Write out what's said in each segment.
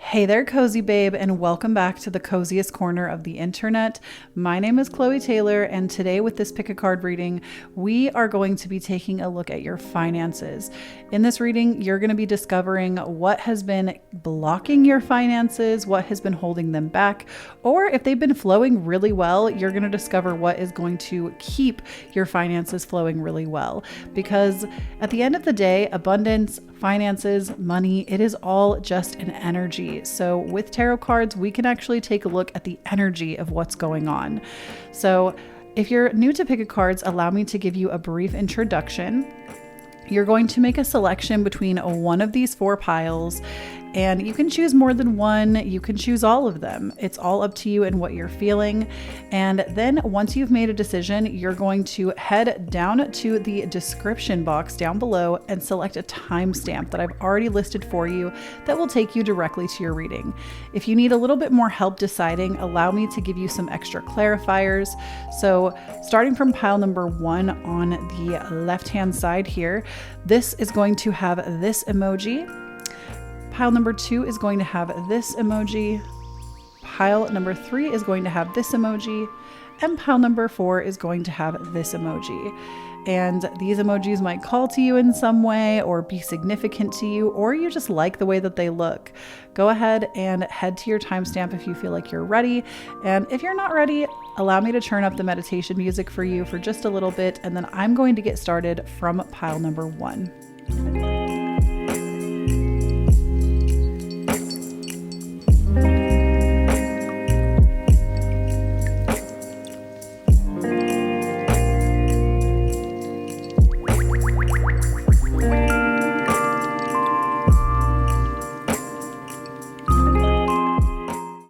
Hey there, Cozy Babe, and welcome back to the coziest corner of the internet. My name is Kloee Taylor, and today with this pick a card reading, we are going to be taking a look at your finances. In this reading, you're going to be discovering what has been blocking your finances, what has been holding them back, or if they've been flowing really well, you're going to discover what is going to keep your finances flowing really well. Because at the end of the day, abundance, finances, money, it is all just an energy. So with tarot cards, we can actually take a look at the energy of what's going on. So if you're new to pick a cards, allow me to give you a brief introduction. You're going to make a selection between one of these four piles, and you can choose more than one. You can choose all of them. It's all up to you and what you're feeling. And then once you've made a decision, you're going to head down to the description box down below and select a timestamp that I've already listed for you that will take you directly to your reading. If you need a little bit more help deciding, allow me to give you some extra clarifiers. So starting from pile number 1 on the left-hand side here, this is going to have this emoji. Pile number 2 is going to have this emoji. Pile number 3 is going to have this emoji. And pile number 4 is going to have this emoji. And these emojis might call to you in some way or be significant to you, or you just like the way that they look. Go ahead and head to your timestamp if you feel like you're ready. And if you're not ready, allow me to turn up the meditation music for you for just a little bit. And then I'm going to get started from pile number 1.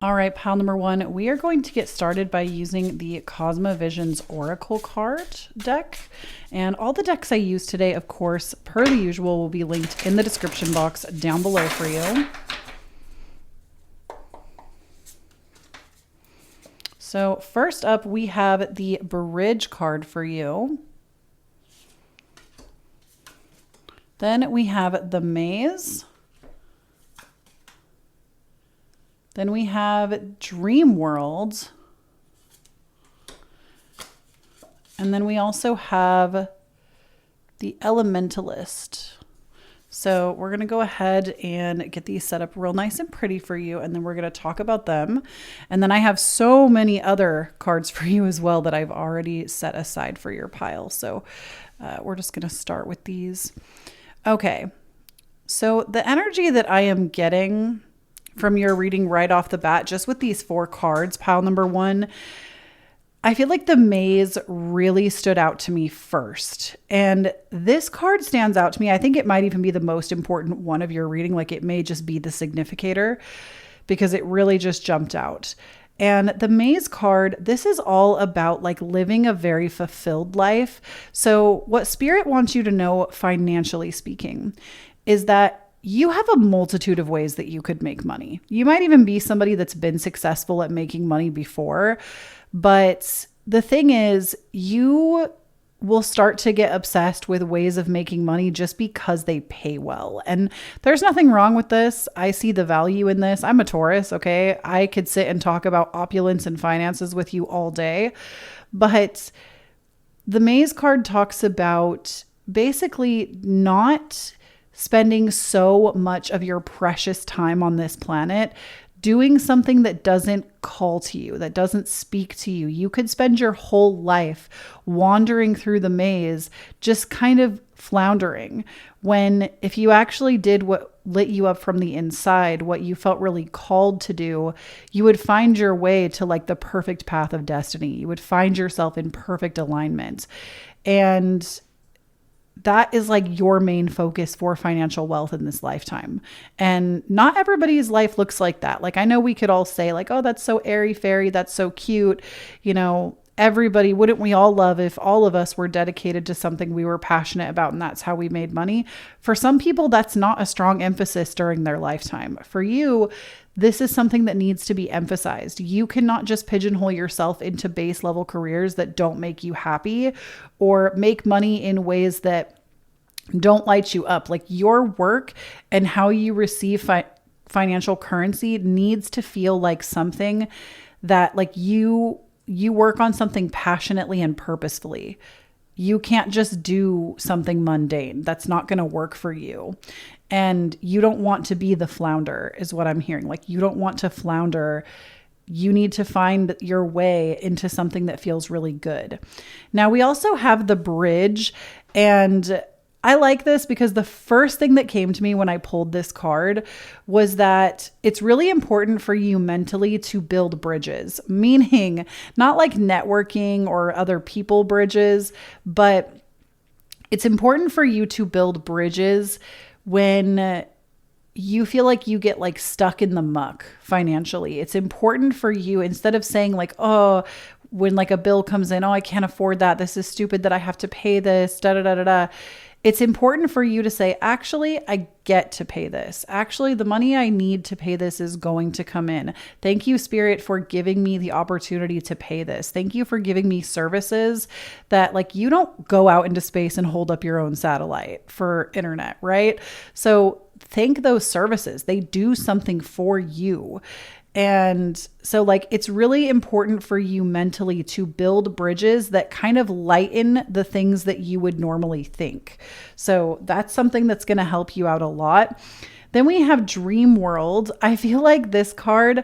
All right, pile number 1, we are going to get started by using the Cosmovisions Oracle card deck. And all the decks I use today, of course, per the usual, will be linked in the description box down below for you. So first up, we have the Bridge card for you. Then we have the Maze. Then we have Dream World. And then we also have the Elementalist. So we're going to go ahead and get these set up real nice and pretty for you. And then we're going to talk about them. And then I have so many other cards for you as well that I've already set aside for your pile. So we're just going to start with these. Okay. So the energy that I am getting from your reading right off the bat, just with these 4 cards, pile number 1, I feel like the Maze really stood out to me first. And this card stands out to me. I think it might even be the most important one of your reading. Like it may just be the significator because it really just jumped out. And the Maze card, this is all about like living a very fulfilled life. So what Spirit wants you to know, financially speaking, is that you have a multitude of ways that you could make money. You might even be somebody that's been successful at making money before. But the thing is, you will start to get obsessed with ways of making money just because they pay well. And there's nothing wrong with this. I see the value in this. I'm a Taurus, okay? I could sit and talk about opulence and finances with you all day. But the Maze card talks about basically not spending so much of your precious time on this planet doing something that doesn't call to you, that doesn't speak to you. You could spend your whole life wandering through the maze, just kind of floundering, when if you actually did what lit you up from the inside, what you felt really called to do, you would find your way to like the perfect path of destiny. You would find yourself in perfect alignment. And that is like your main focus for financial wealth in this lifetime. And not everybody's life looks like that. Like I know we could all say like, oh, that's so airy fairy. That's so cute. You know, everybody, wouldn't we all love if all of us were dedicated to something we were passionate about and that's how we made money? For some people, that's not a strong emphasis during their lifetime. For you, this is something that needs to be emphasized. You cannot just pigeonhole yourself into base level careers that don't make you happy or make money in ways that don't light you up. Like your work and how you receive financial currency needs to feel like something that like you work on something passionately and purposefully. You can't just do something mundane. That's not going to work for you. And you don't want to be the flounder is what I'm hearing. Like you don't want to flounder. You need to find your way into something that feels really good. Now we also have the bridge, and I like this because the first thing that came to me when I pulled this card was that it's really important for you mentally to build bridges, meaning not like networking or other people bridges, but it's important for you to build bridges when you feel like you get like stuck in the muck financially. It's important for you, instead of saying like, oh, when like a bill comes in, oh, I can't afford that. This is stupid that I have to pay this, da da da da da. It's important for you to say, actually, I get to pay this. Actually, the money I need to pay this is going to come in. Thank you, Spirit, for giving me the opportunity to pay this. Thank you for giving me services that like you don't go out into space and hold up your own satellite for internet, right? So thank those services. They do something for you. And so like, it's really important for you mentally to build bridges that kind of lighten the things that you would normally think. So that's something that's going to help you out a lot. Then we have Dream World. I feel like this card,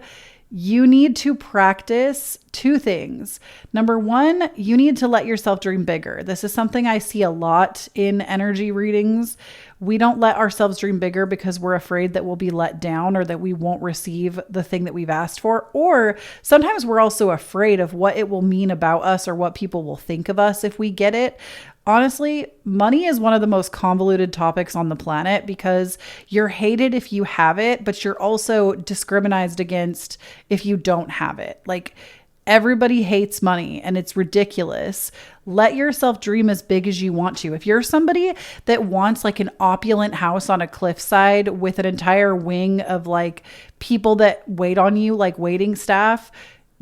you need to practice two things. Number one, you need to let yourself dream bigger. This is something I see a lot in energy readings. We don't let ourselves dream bigger because we're afraid that we'll be let down or that we won't receive the thing that we've asked for. Or sometimes we're also afraid of what it will mean about us or what people will think of us if we get it. Honestly, money is one of the most convoluted topics on the planet because you're hated if you have it, but you're also discriminated against if you don't have it. Like, everybody hates money and it's ridiculous. Let yourself dream as big as you want to. If you're somebody that wants like an opulent house on a cliffside with an entire wing of like people that wait on you, like waiting staff,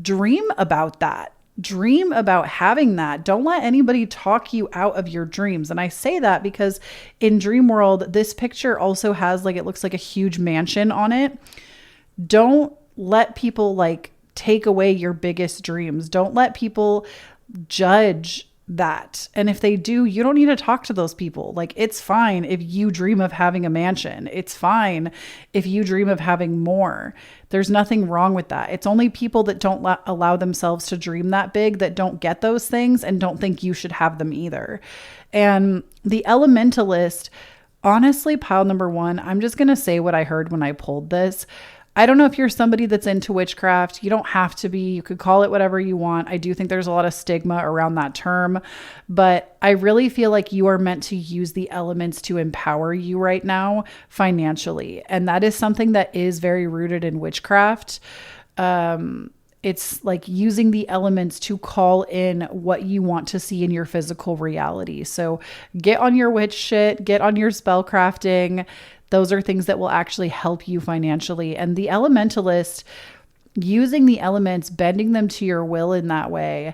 dream about that. Dream about having that. Don't let anybody talk you out of your dreams. And I say that because in Dream World, this picture also has like, it looks like a huge mansion on it. Don't let people like take away your biggest dreams. Don't let people judge that. And if they do, you don't need to talk to those people. Like, it's fine if you dream of having a mansion. It's fine if you dream of having more. There's nothing wrong with that. It's only people that don't allow themselves to dream that big that don't get those things and don't think you should have them either. And the Elementalist, honestly, pile number one, I'm just going to say what I heard when I pulled this. I don't know if you're somebody that's into witchcraft. You don't have to be. You could call it whatever you want. I do think there's a lot of stigma around that term, but I really feel like you are meant to use the elements to empower you right now financially. And that is something that is very rooted in witchcraft. It's like using the elements to call in what you want to see in your physical reality. So get on your witch shit, get on your spell crafting. Those are things that will actually help you financially. And the Elementalist, using the elements, bending them to your will in that way,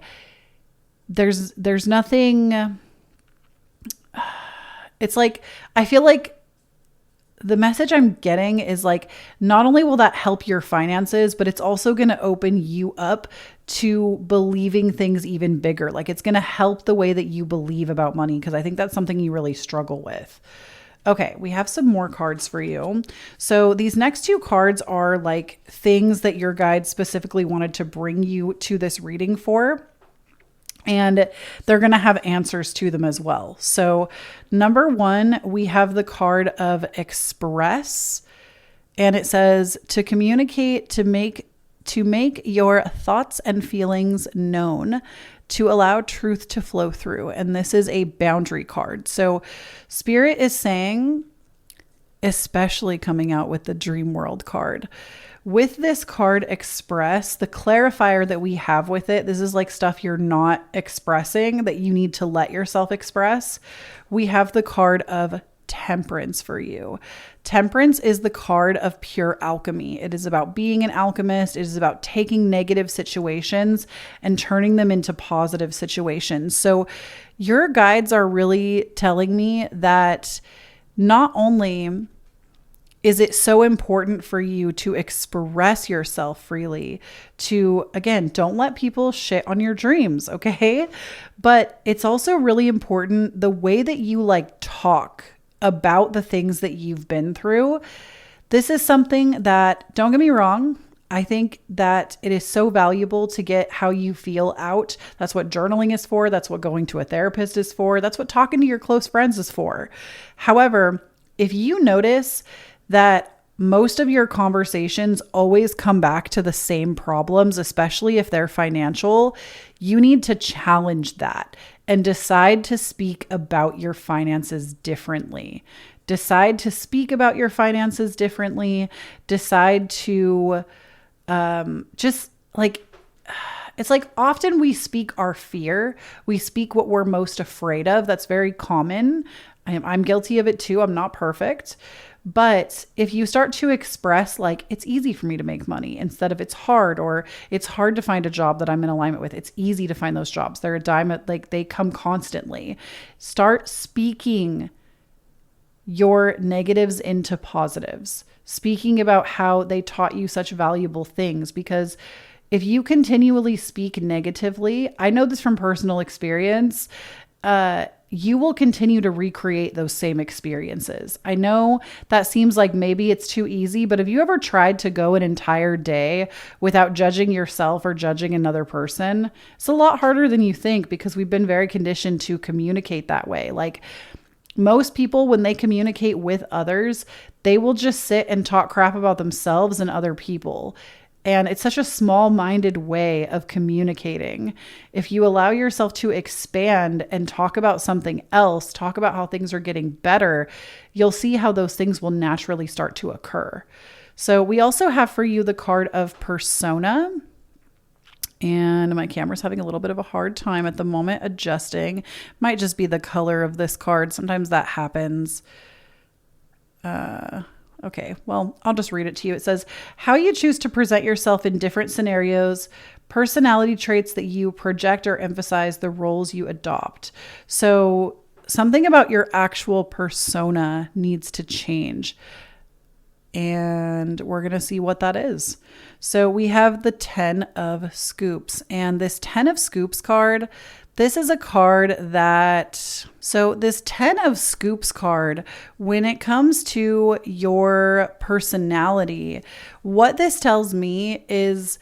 there's nothing, it's like, I feel like the message I'm getting is like, not only will that help your finances, but it's also going to open you up to believing things even bigger. Like, it's going to help the way that you believe about money, because I think that's something you really struggle with. Okay, we have some more cards for you. So these next two cards are like things that your guide specifically wanted to bring you to this reading for. And they're going to have answers to them as well. So number one, we have the card of Express. And it says to communicate, to make your thoughts and feelings known, to allow truth to flow through. And this is a boundary card. So Spirit is saying, especially coming out with the Dream World card, with this card Express, the clarifier that we have with it, this is like stuff you're not expressing that you need to let yourself express. We have the card of Temperance for you. Temperance is the card of pure alchemy. It is about being an alchemist. It is about taking negative situations and turning them into positive situations. So your guides are really telling me that not only Is it so important for you to express yourself freely? To, again, don't let people shit on your dreams, okay? But it's also really important the way that you like talk about the things that you've been through. This is something that, don't get me wrong, I think that it is so valuable to get how you feel out. That's what journaling is for. That's what going to a therapist is for. That's what talking to your close friends is for. However, if you notice that most of your conversations always come back to the same problems, especially if they're financial, you need to challenge that and decide to speak about your finances differently. Decide to speak about your finances differently. Decide to just like, it's like often we speak our fear. We speak what we're most afraid of. That's very common. I'm guilty of it too. I'm not perfect. But if you start to express like, it's easy for me to make money instead of it's hard, or it's hard to find a job that I'm in alignment with. It's easy to find those jobs. They're a dime, like they come constantly. Start speaking your negatives into positives, speaking about how they taught you such valuable things. Because if you continually speak negatively, I know this from personal experience, you will continue to recreate those same experiences. I know that seems like maybe it's too easy, but have you ever tried to go an entire day without judging yourself or judging another person? It's a lot harder than you think because we've been very conditioned to communicate that way. Like most people, when they communicate with others, they will just sit and talk crap about themselves and other people. And it's such a small-minded way of communicating. If you allow yourself to expand and talk about something else, talk about how things are getting better, you'll see how those things will naturally start to occur. So we also have for you the card of persona. And my camera's having a little bit of a hard time at the moment adjusting. Might just be the color of this card. Sometimes that happens. Okay, well, I'll just read it to you. It says, how you choose to present yourself in different scenarios, personality traits that you project or emphasize, the roles you adopt. So something about your actual persona needs to change. And we're going to see what that is. So we have the 10 of Scoops, and this 10 of Scoops card, this is a card that, so this 10 of Scoops card, when it comes to your personality, what this tells me is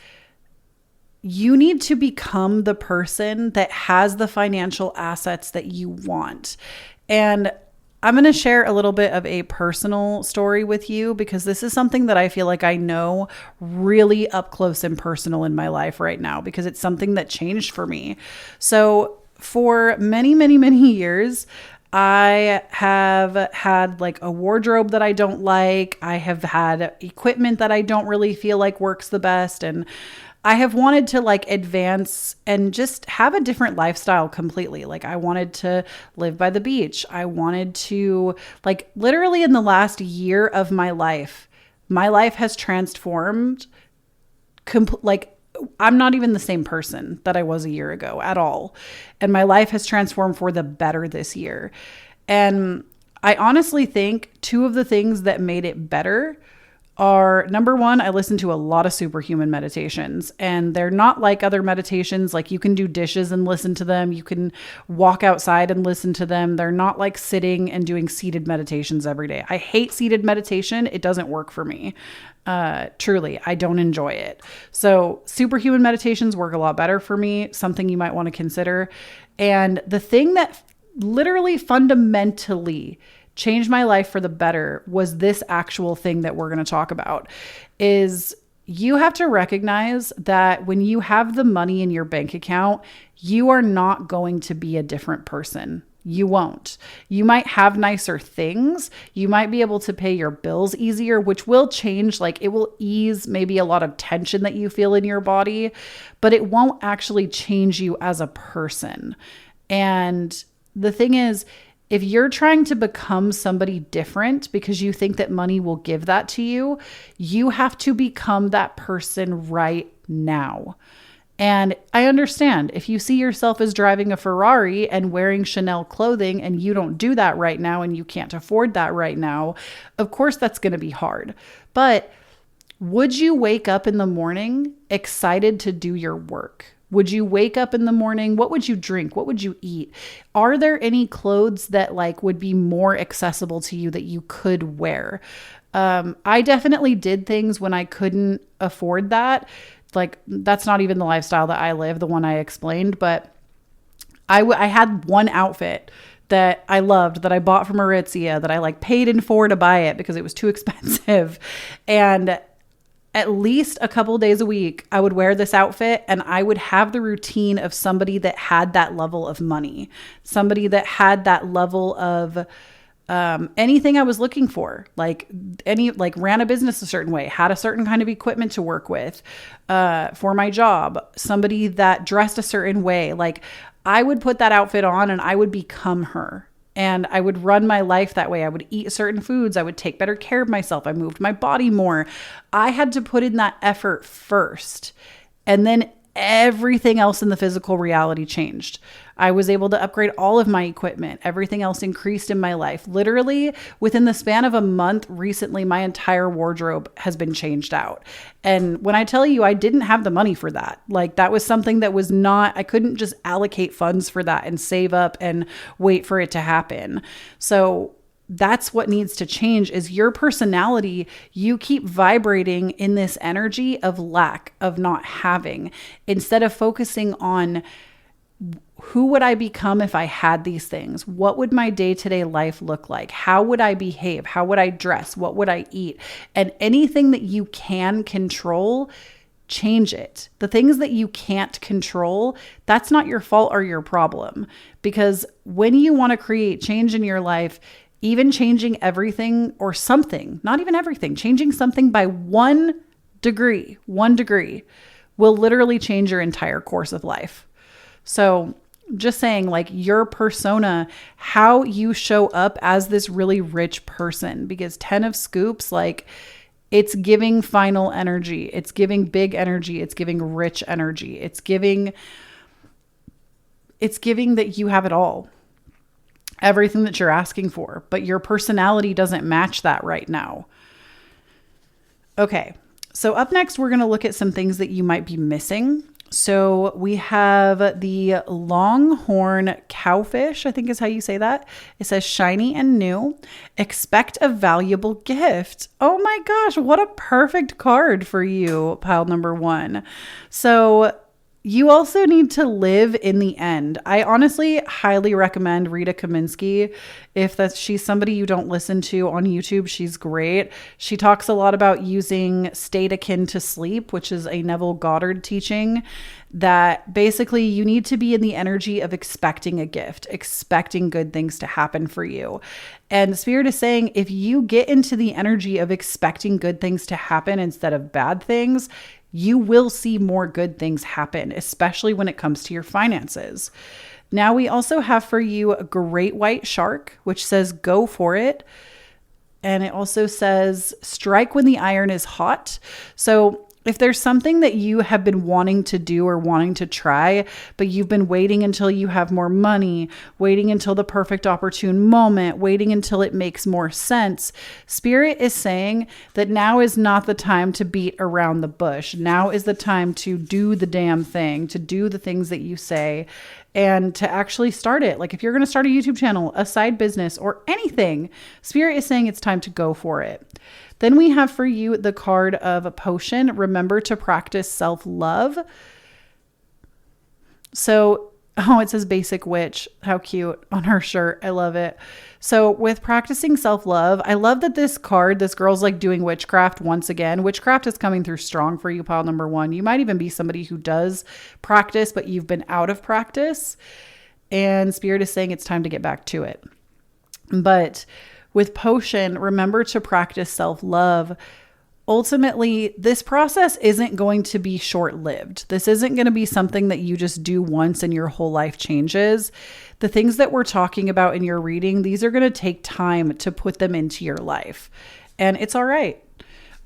you need to become the person that has the financial assets that you want. And I'm going to share a little bit of a personal story with you because this is something that I feel like I know really up close and personal in my life right now because it's something that changed for me. So for many, many, many years, I have had like a wardrobe that I don't like. I have had equipment that I don't really feel like works the best. And I have wanted to like advance and just have a different lifestyle completely. Like I wanted to live by the beach. I wanted to like literally in the last year of my life has transformed. Like I'm not even the same person that I was a year ago at all. And my life has transformed for the better this year. And I honestly think two of the things that made it better are, number one, I listen to a lot of superhuman meditations, and they're not like other meditations. Like you can do dishes and listen to them. You can walk outside and listen to them. They're not like sitting and doing seated meditations every day. I hate seated meditation. It doesn't work for me. Truly, I don't enjoy it. So superhuman meditations work a lot better for me, something you might want to consider. And the thing that literally fundamentally changed my life for the better was this actual thing that we're going to talk about. Is you have to recognize that when you have the money in your bank account, you are not going to be a different person. You won't. You might have nicer things. You might be able to pay your bills easier, which will change. Like it will ease maybe a lot of tension that you feel in your body, but it won't actually change you as a person. And the thing is, if you're trying to become somebody different because you think that money will give that to you, you have to become that person right now. And I understand if you see yourself as driving a Ferrari and wearing Chanel clothing and you don't do that right now and you can't afford that right now, of course that's going to be hard. But would you wake up in the morning excited to do your work? Would you wake up in the morning? What would you drink? What would you eat? Are there any clothes that like would be more accessible to you that you could wear? I definitely did things when I couldn't afford that. Like that's not even the lifestyle that I live, the one I explained, but I had one outfit that I loved, that I bought from Aritzia, that I like paid in full to buy it because it was too expensive. And at least a couple days a week, I would wear this outfit and I would have the routine of somebody that had that level of money, somebody that had that level of anything I was looking for, like ran a business a certain way, had a certain kind of equipment to work with for my job, somebody that dressed a certain way. Like I would put that outfit on and I would become her. And I would run my life that way. I would eat certain foods. I would take better care of myself. I moved my body more. I had to put in that effort first. And then everything else in the physical reality changed. I was able to upgrade all of my equipment. Everything else increased in my life. Literally within the span of a month recently, my entire wardrobe has been changed out. And when I tell you, I didn't have the money for that. Like that was something that was not, I couldn't just allocate funds for that and save up and wait for it to happen. So that's what needs to change is your personality. You keep vibrating in this energy of lack, of not having, instead of focusing on who would I become if I had these things? What would my day-to-day life look like? How would I behave? How would I dress? What would I eat? And anything that you can control, change it. The things that you can't control, that's not your fault or your problem. Because when you want to create change in your life, even changing everything or something, not even everything, changing something by 1 degree will literally change your entire course of life. So just saying, like your persona, how you show up as this really rich person, because 10 of scoops, like it's giving final energy. It's giving big energy. It's giving rich energy. It's giving that you have it all. Everything that you're asking for, but your personality doesn't match that right now. Okay. So up next, we're going to look at some things that you might be missing. So we have the longhorn cowfish, I think is how you say that. It says shiny and new. Expect a valuable gift. Oh my gosh, what a perfect card for you, pile number 1. So you also need to live in the end. I honestly highly recommend Rita Kaminsky. She's somebody you don't listen to on YouTube, she's great. She talks a lot about using state akin to sleep, which is a Neville Goddard teaching, that basically you need to be in the energy of expecting a gift, expecting good things to happen for you. And Spirit is saying, if you get into the energy of expecting good things to happen instead of bad things, you will see more good things happen, especially when it comes to your finances. Now we also have for you a great white shark, which says go for it. And it also says strike when the iron is hot. So if there's something that you have been wanting to do or wanting to try, but you've been waiting until you have more money, waiting until the perfect opportune moment, waiting until it makes more sense, Spirit is saying that now is not the time to beat around the bush. Now is the time to do the damn thing, to do the things that you say, and to actually start it. Like if you're going to start a YouTube channel, a side business, or anything, Spirit is saying it's time to go for it. Then we have for you the card of a potion. Remember to practice self-love. So, it says basic witch. How cute on her shirt. I love it. So with practicing self-love, I love that this girl's like doing witchcraft once again. Witchcraft is coming through strong for you, pile number 1. You might even be somebody who does practice, but you've been out of practice. And Spirit is saying it's time to get back to it. But with potion, remember to practice self-love. Ultimately, this process isn't going to be short-lived. This isn't going to be something that you just do once and your whole life changes. The things that we're talking about in your reading, these are going to take time to put them into your life. And it's all right.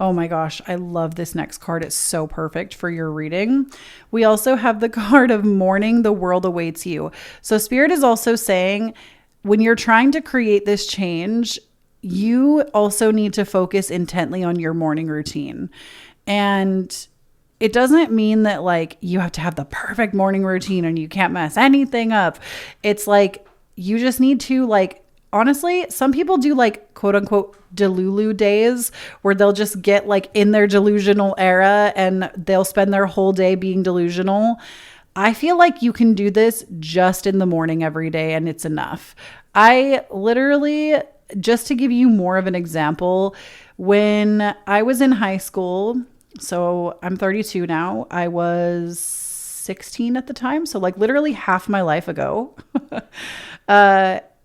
Oh my gosh, I love this next card. It's so perfect for your reading. We also have the card of morning, the world awaits you. So Spirit is also saying when you're trying to create this change, you also need to focus intently on your morning routine. And it doesn't mean that like you have to have the perfect morning routine and you can't mess anything up. It's like you just need to like, honestly, some people do like quote unquote Delulu days where they'll just get like in their delusional era and they'll spend their whole day being delusional. I feel like you can do this just in the morning every day and it's enough. I literally, just to give you more of an example, when I was in high school, so I'm 32 now, I was 16 at the time. So like literally half my life ago,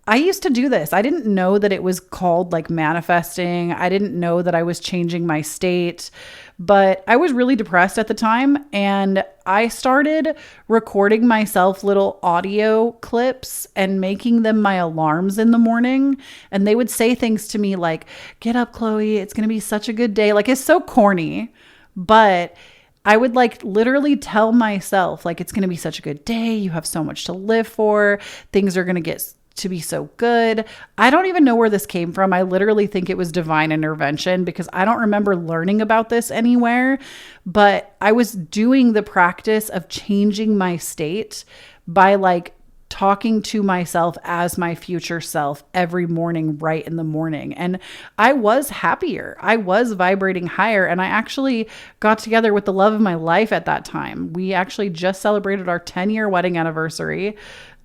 I used to do this. I didn't know that it was called like manifesting. I didn't know that I was changing my state, but I was really depressed at the time. And I started recording myself little audio clips and making them my alarms in the morning. And they would say things to me like, get up, Kloee. It's going to be such a good day. Like it's so corny, but I would like literally tell myself like, it's going to be such a good day. You have so much to live for. Things are going to get to be so good. I don't even know where this came from. I literally think it was divine intervention because I don't remember learning about this anywhere, but I was doing the practice of changing my state by like talking to myself as my future self every morning, right in the morning. And I was happier. I was vibrating higher. And I actually got together with the love of my life at that time. We actually just celebrated our 10-year wedding anniversary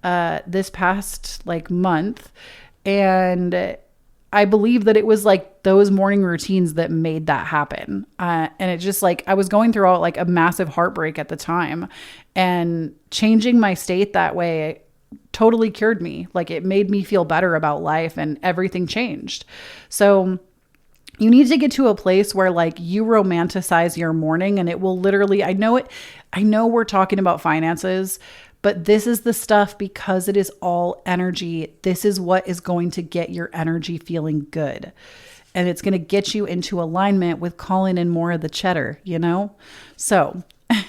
this past like month. And I believe that it was like those morning routines that made that happen. And it just like, I was going through like a massive heartbreak at the time, and changing my state that way totally cured me. Like it made me feel better about life and everything changed. So you need to get to a place where like you romanticize your morning, and it will literally, I know we're talking about finances, but this is the stuff because it is all energy. This is what is going to get your energy feeling good. And it's going to get you into alignment with calling in more of the cheddar, you know? So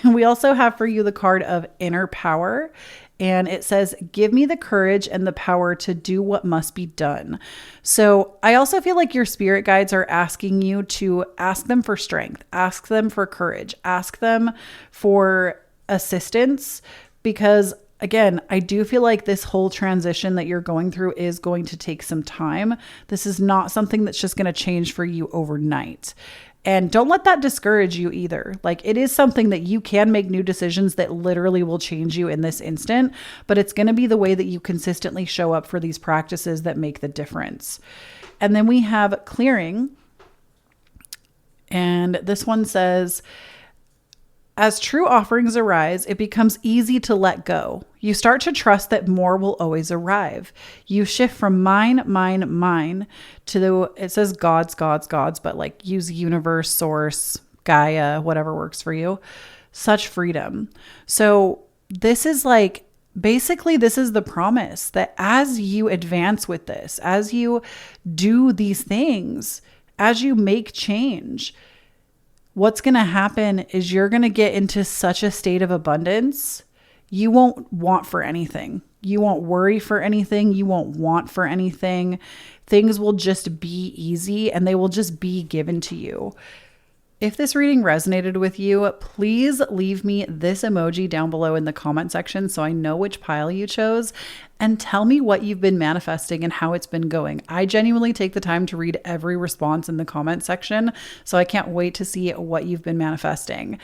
we also have for you the card of inner power. And it says, give me the courage and the power to do what must be done. So I also feel like your spirit guides are asking you to ask them for strength, ask them for courage, ask them for assistance. Because again, I do feel like this whole transition that you're going through is going to take some time. This is not something that's just going to change for you overnight. And don't let that discourage you either. Like it is something that you can make new decisions that literally will change you in this instant, but it's going to be the way that you consistently show up for these practices that make the difference. And then we have clearing. And this one says, as true offerings arise, it becomes easy to let go. You start to trust that more will always arrive. You shift from mine to it says gods, but like use universe, source, Gaia, whatever works for you. Such freedom. So this is like, basically this is the promise that as you advance with this, as you do these things, as you make change, what's going to happen is you're going to get into such a state of abundance. You won't want for anything. You won't worry for anything. You won't want for anything. Things will just be easy and they will just be given to you. If this reading resonated with you, please leave me this emoji down below in the comment section so I know which pile you chose, and tell me what you've been manifesting and how it's been going. I genuinely take the time to read every response in the comment section, so I can't wait to see what you've been manifesting.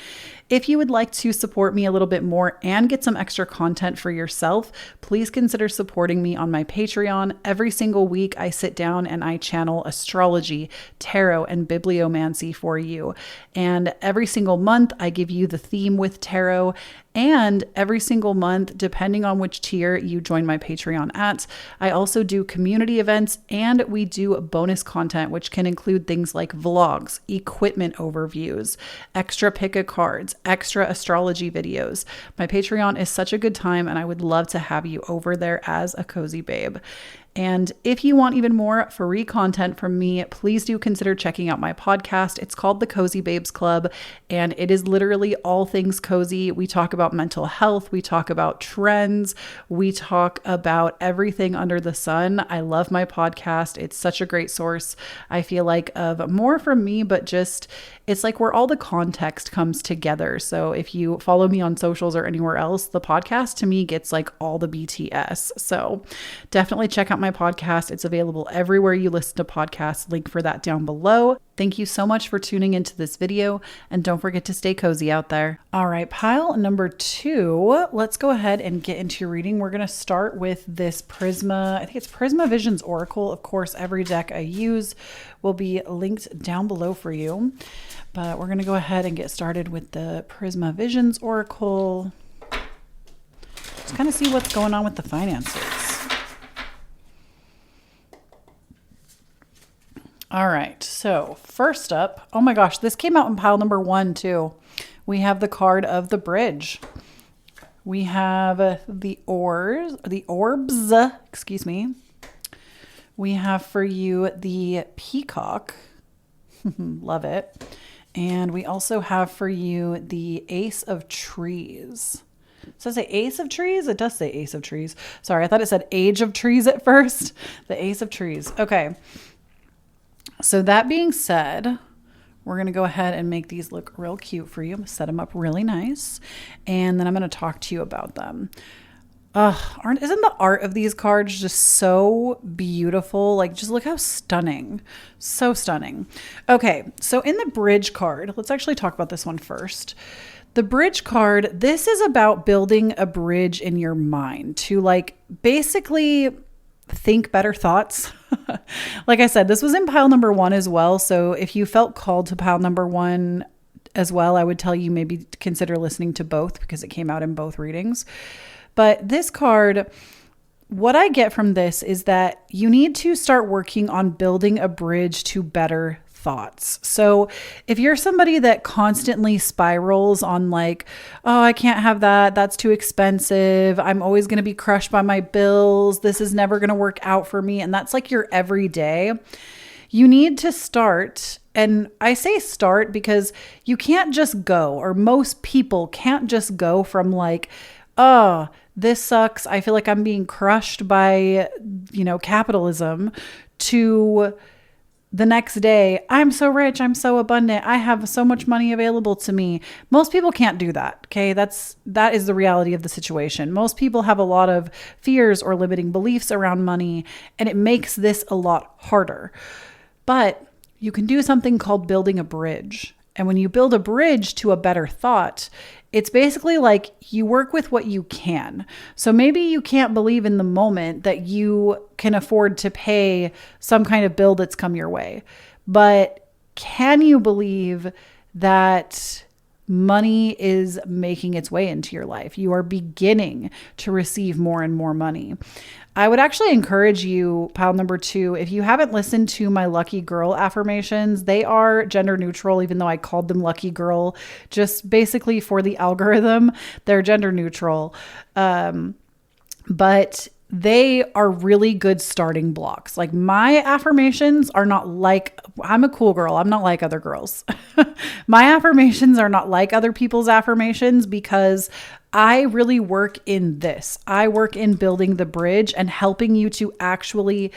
If you would like to support me a little bit more and get some extra content for yourself, please consider supporting me on my Patreon. Every single week, I sit down and I channel astrology, tarot, and bibliomancy for you. And every single month, I give you the theme with tarot. And every single month, depending on which tier you join my Patreon at, I also do community events and we do bonus content, which can include things like vlogs, equipment overviews, extra pick a cards, extra astrology videos. My Patreon is such a good time and I would love to have you over there as a cozy babe. And if you want even more free content from me, please do consider checking out my podcast. It's called The Cozy Babes Club, and it is literally all things cozy. We talk about mental health. We talk about trends. We talk about everything under the sun. I love my podcast. It's such a great source, I feel like, of more from me, but just it's like where all the context comes together. So if you follow me on socials or anywhere else, the podcast to me gets like all the BTS. So definitely check out my podcast. It's available everywhere you listen to podcasts. Link for that down below. Thank you so much for tuning into this video, and don't forget to stay cozy out there. All right, pile number 2. Let's go ahead and get into your reading. We're going to start with this Prisma. I think it's Prisma Visions Oracle. Of course, every deck I use will be linked down below for you. But we're going to go ahead and get started with the Prisma Visions Oracle. Just kind of see what's going on with the finances. All right, so first up, oh my gosh, this came out in pile number 1 too. We have the card of the bridge. We have the orbs, excuse me. We have for you the peacock. Love it. And we also have for you the Ace of Trees. Does it say Ace of Trees? It does say Ace of Trees. Sorry, I thought it said Age of Trees at first. The Ace of Trees. Okay. So that being said, we're going to go ahead and make these look real cute for you. I'm going to set them up really nice. And then I'm going to talk to you about them. Isn't the art of these cards just so beautiful? Like, just look how stunning. So stunning. Okay, so in the bridge card, let's actually talk about this one first. The bridge card, this is about building a bridge in your mind to like basically think better thoughts. Like I said, this was in pile number 1 as well. So if you felt called to pile number 1 as well, I would tell you maybe consider listening to both because it came out in both readings. But this card, what I get from this is that you need to start working on building a bridge to better thoughts. So if you're somebody that constantly spirals on like, oh, I can't have that. That's too expensive. I'm always going to be crushed by my bills. This is never going to work out for me. And that's like your everyday. You need to start. And I say start because you can't just go, or most people can't just go from like, oh, this sucks. I feel like I'm being crushed by, capitalism, to the next day, I'm so rich, I'm so abundant, I have so much money available to me. Most people can't do that. Okay. That is the reality of the situation. Most people have a lot of fears or limiting beliefs around money, and it makes this a lot harder. But you can do something called building a bridge. And when you build a bridge to a better thought, it's basically like you work with what you can. So maybe you can't believe in the moment that you can afford to pay some kind of bill that's come your way. But can you believe that money is making its way into your life? You are beginning to receive more and more money. I would actually encourage you, pile number 2, if you haven't listened to my Lucky Girl affirmations, they are gender neutral, even though I called them Lucky Girl, just basically for the algorithm, they're gender neutral. But they are really good starting blocks. Like my affirmations are not like, I'm a cool girl. I'm not like other girls. My affirmations are not like other people's affirmations because I really work in this. I work in building the bridge and helping you to actually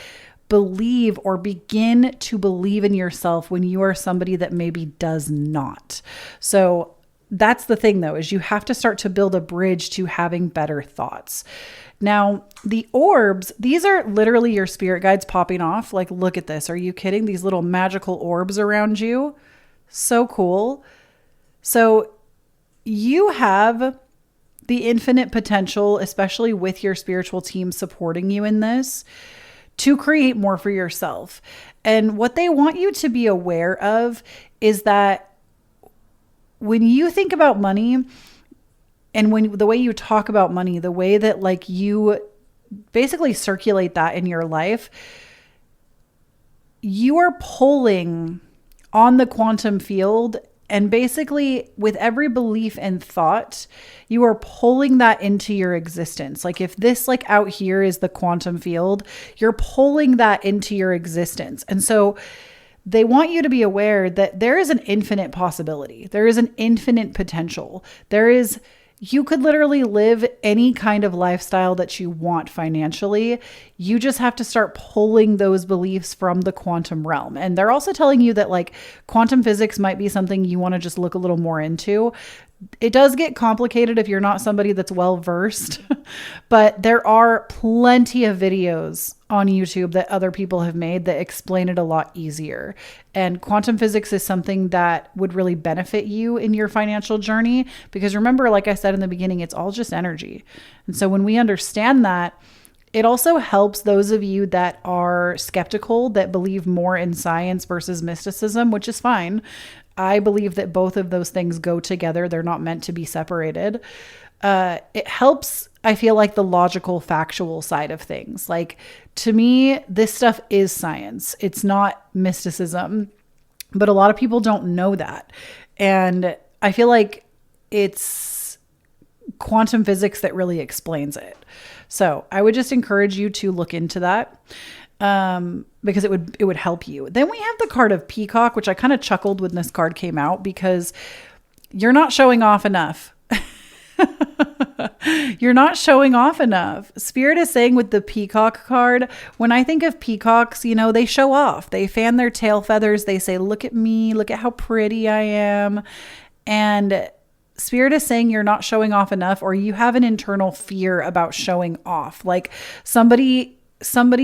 believe or begin to believe in yourself when you are somebody that maybe does not. So that's the thing though, is you have to start to build a bridge to having better thoughts. Now, the orbs, these are literally your spirit guides popping off. Like, look at this. Are you kidding? These little magical orbs around you. So cool. So you have the infinite potential, especially with your spiritual team supporting you in this, to create more for yourself. And what they want you to be aware of is that when you think about money, and when the way you talk about money, the way that like you basically circulate that in your life, you are pulling on the quantum field And basically, with every belief and thought, you are pulling that into your existence. Like if this like out here is the quantum field, you're pulling that into your existence. And so they want you to be aware that there is an infinite possibility. There is an infinite potential. You could literally live any kind of lifestyle that you want financially. You just have to start pulling those beliefs from the quantum realm. And they're also telling you that like quantum physics might be something you want to just look a little more into. It does get complicated if you're not somebody that's well versed, but there are plenty of videos on YouTube that other people have made that explain it a lot easier. And quantum physics is something that would really benefit you in your financial journey, because remember, like I said in the beginning, it's all just energy. And so when we understand that, it also helps those of you that are skeptical, that believe more in science versus mysticism, which is fine. I believe that both of those things go together. They're not meant to be separated. It helps, I feel like, the logical, factual side of things. Like, to me, this stuff is science. It's not mysticism. But a lot of people don't know that. And I feel like it's quantum physics that really explains it. So I would just encourage you to look into that. Because it would help you. Then we have the card of Peacock, which I kind of chuckled when this card came out, because you're not showing off enough. You're not showing off enough. Spirit is saying with the Peacock card, when I think of peacocks, you know, they show off. They fan their tail feathers. They say, look at me, look at how pretty I am. And Spirit is saying you're not showing off enough, or you have an internal fear about showing off. Like somebody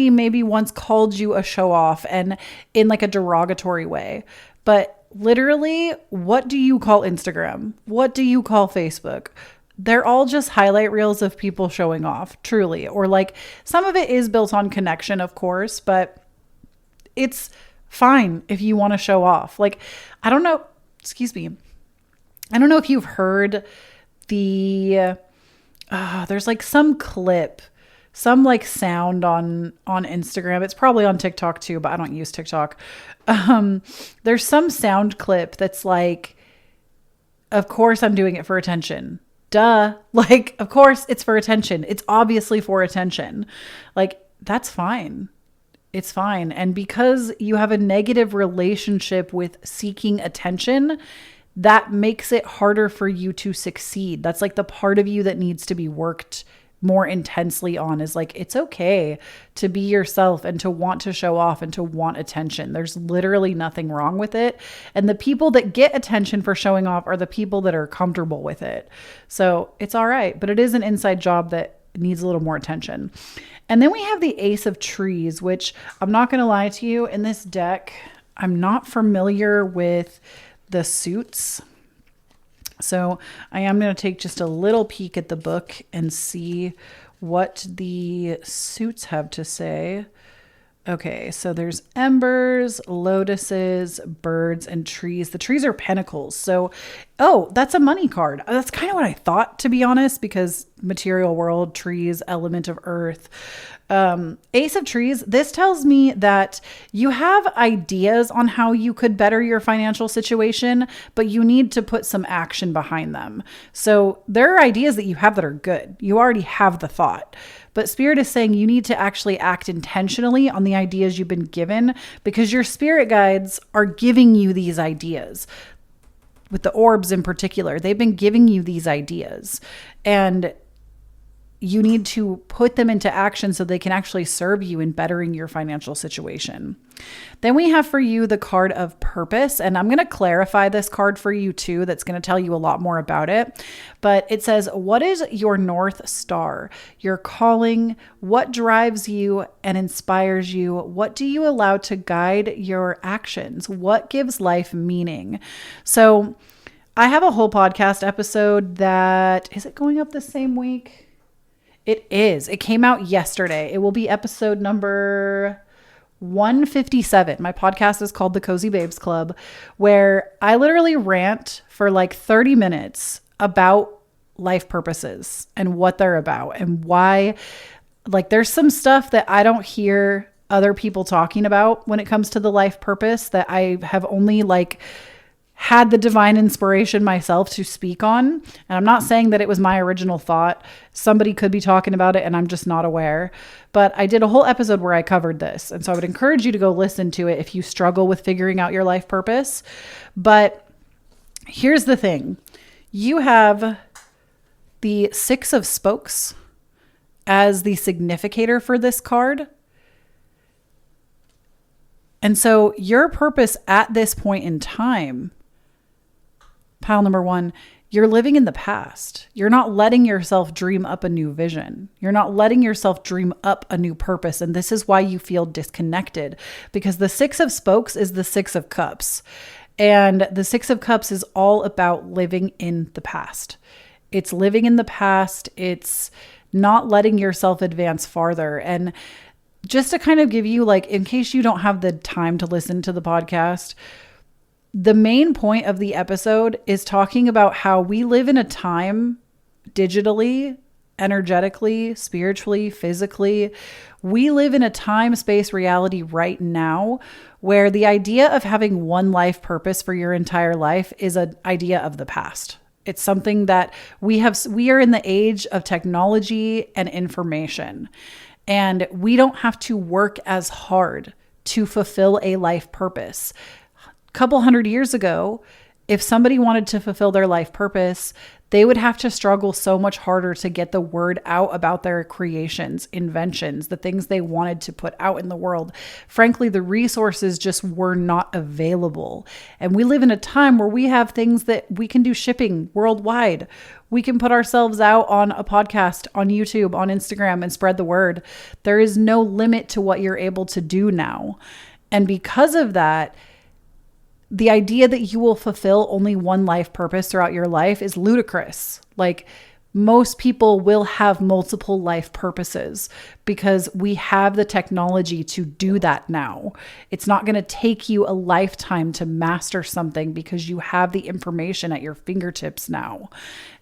maybe once called you a show off, and in like a derogatory way. But literally, what do you call Instagram? What do you call Facebook? They're all just highlight reels of people showing off, truly. Or like some of it is built on connection, of course, but it's fine if you want to show off. Like, I don't know if you've heard there's like some clip, some like sound on Instagram. It's probably on TikTok too, but I don't use TikTok. There's some sound clip that's like, of course I'm doing it for attention. Duh. Like, of course it's for attention. It's obviously for attention. Like, that's fine. It's fine. And because you have a negative relationship with seeking attention, that makes it harder for you to succeed. That's like the part of you that needs to be worked more intensely on, is like, it's okay to be yourself and to want to show off and to want attention. There's literally nothing wrong with it. And the people that get attention for showing off are the people that are comfortable with it. So it's all right, but it is an inside job that needs a little more attention. And then we have the Ace of Trees, which I'm not going to lie to you, in this deck, I'm not familiar with the suits. So I am going to take just a little peek at the book and see what the suits have to say. Okay, so there's embers, lotuses, birds, and trees. The trees are pentacles. So, oh, that's a money card. That's kind of what I thought, to be honest, because material world, trees, element of earth. Ace of Trees, this tells me that you have ideas on how you could better your financial situation, but you need to put some action behind them. So there are ideas that you have that are good. You already have the thought. But Spirit is saying you need to actually act intentionally on the ideas you've been given, because your spirit guides are giving you these ideas. With the orbs in particular, they've been giving you these ideas. And you need to put them into action so they can actually serve you in bettering your financial situation. Then we have for you the card of purpose. And I'm going to clarify this card for you too. That's going to tell you a lot more about it. But it says, what is your North Star? Your calling? What drives you and inspires you? What do you allow to guide your actions? What gives life meaning? So I have a whole podcast episode that, is it going up the same week? It is. It came out yesterday. It will be episode number 157. My podcast is called The Cozy Babes Club, where I literally rant for like 30 minutes about life purposes and what they're about and why. Like, there's some stuff that I don't hear other people talking about when it comes to the life purpose that I have only like had the divine inspiration myself to speak on. And I'm not saying that it was my original thought. Somebody could be talking about it and I'm just not aware. But I did a whole episode where I covered this. And so I would encourage you to go listen to it if you struggle with figuring out your life purpose. But here's the thing. You have the 6 of spokes as the significator for this card. And so your purpose at this point in time, pile number 1, you're living in the past. You're not letting yourself dream up a new vision. You're not letting yourself dream up a new purpose. And this is why you feel disconnected, because the 6 of spokes is the 6 of cups. And the 6 of cups is all about living in the past. It's living in the past. It's not letting yourself advance farther. And just to kind of give you, like, in case you don't have the time to listen to the podcast, the main point of the episode is talking about how we live in a time digitally, energetically, spiritually, physically. We live in a time, space, reality right now where the idea of having one life purpose for your entire life is an idea of the past. It's something that we are in the age of technology and information, and we don't have to work as hard to fulfill a life purpose. A couple hundred years ago, if somebody wanted to fulfill their life purpose, they would have to struggle so much harder to get the word out about their creations, inventions, the things they wanted to put out in the world. Frankly, the resources just were not available. And we live in a time where we have things that we can do shipping worldwide. We can put ourselves out on a podcast, on YouTube, on Instagram, and spread the word. There is no limit to what you're able to do now. And because of that, the idea that you will fulfill only one life purpose throughout your life is ludicrous. Like, most people will have multiple life purposes because we have the technology to do that now. It's not going to take you a lifetime to master something because you have the information at your fingertips now.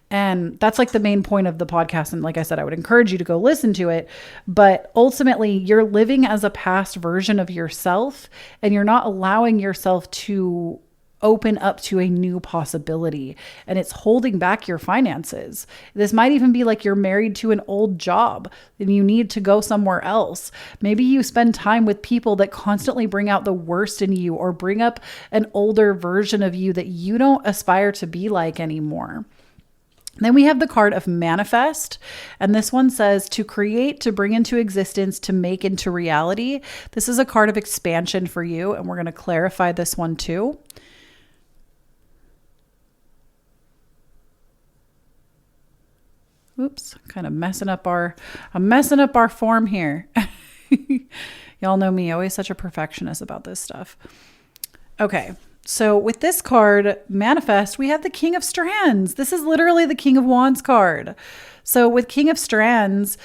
And that's like the main point of the podcast. And like I said, I would encourage you to go listen to it. But ultimately, you're living as a past version of yourself, and you're not allowing yourself to open up to a new possibility. And it's holding back your finances. This might even be like you're married to an old job and you need to go somewhere else. Maybe you spend time with people that constantly bring out the worst in you or bring up an older version of you that you don't aspire to be like anymore. Then we have the card of manifest. And this one says to create, to bring into existence, to make into reality. This is a card of expansion for you. And we're going to clarify this one too. Oops, kind of messing up our form here. Y'all know me, always such a perfectionist about this stuff. Okay. So with this card, manifest, we have the King of Strands. This is literally the King of Wands card. So with King of Strands,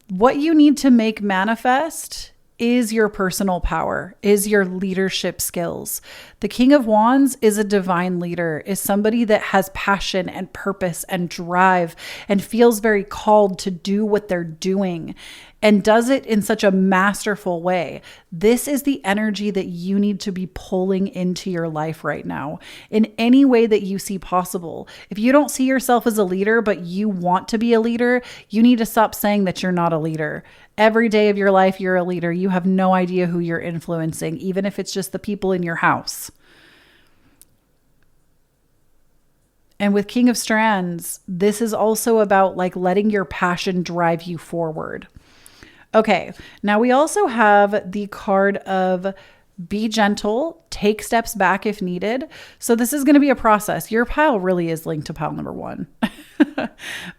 what you need to make manifest is your personal power, is your leadership skills. The King of Wands is a divine leader, is somebody that has passion and purpose and drive and feels very called to do what they're doing and does it in such a masterful way. This is the energy that you need to be pulling into your life right now in any way that you see possible. If you don't see yourself as a leader, but you want to be a leader, you need to stop saying that you're not a leader. Every day of your life, you're a leader. You have no idea who you're influencing, even if it's just the people in your house. And with King of Strands, this is also about like letting your passion drive you forward. Okay, now we also have the card of be gentle, take steps back if needed. So this is going to be a process. Your pile really is linked to pile number 1.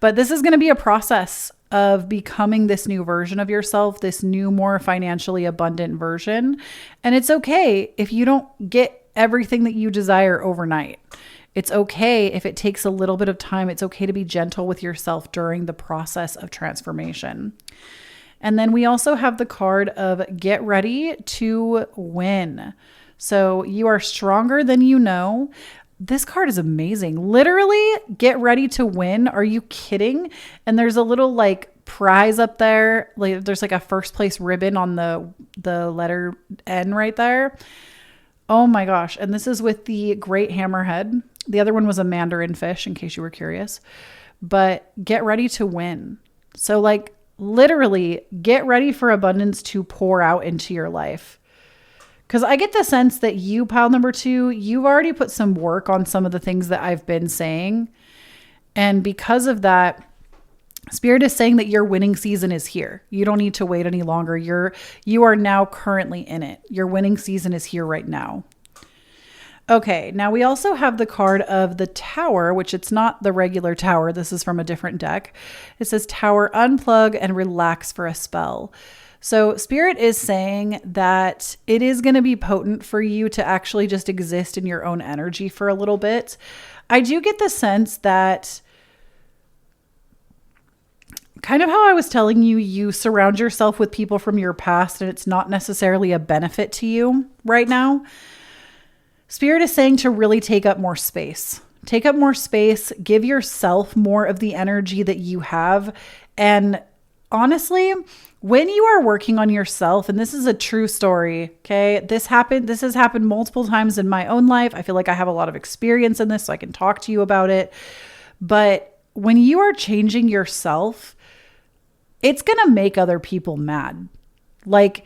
But this is going to be a process of becoming this new version of yourself, this new, more financially abundant version. And it's okay if you don't get everything that you desire overnight. It's okay if it takes a little bit of time. It's okay to be gentle with yourself during the process of transformation. And then we also have the card of get ready to win. So you are stronger than you know. This card is amazing. Literally, get ready to win. Are you kidding? And there's a little like prize up there. Like there's like a first place ribbon on the letter N right there. Oh my gosh. And this is with the great hammerhead. The other one was a mandarin fish, in case you were curious. But get ready to win. So like literally get ready for abundance to pour out into your life. Because I get the sense that you, pile number 2, you've already put some work on some of the things that I've been saying. And because of that, Spirit is saying that your winning season is here. You don't need to wait any longer. You are now currently in it. Your winning season is here right now. Okay, now we also have the card of the Tower, which it's not the regular Tower. This is from a different deck. It says Tower, unplug and relax for a spell. So Spirit is saying that it is going to be potent for you to actually just exist in your own energy for a little bit. I do get the sense that kind of how I was telling you, you surround yourself with people from your past and it's not necessarily a benefit to you right now. Spirit is saying to really take up more space. Take up more space, give yourself more of the energy that you have. And honestly, when you are working on yourself, and this is a true story, okay? This has happened multiple times in my own life. I feel like I have a lot of experience in this, so I can talk to you about it. But when you are changing yourself, it's going to make other people mad. Like,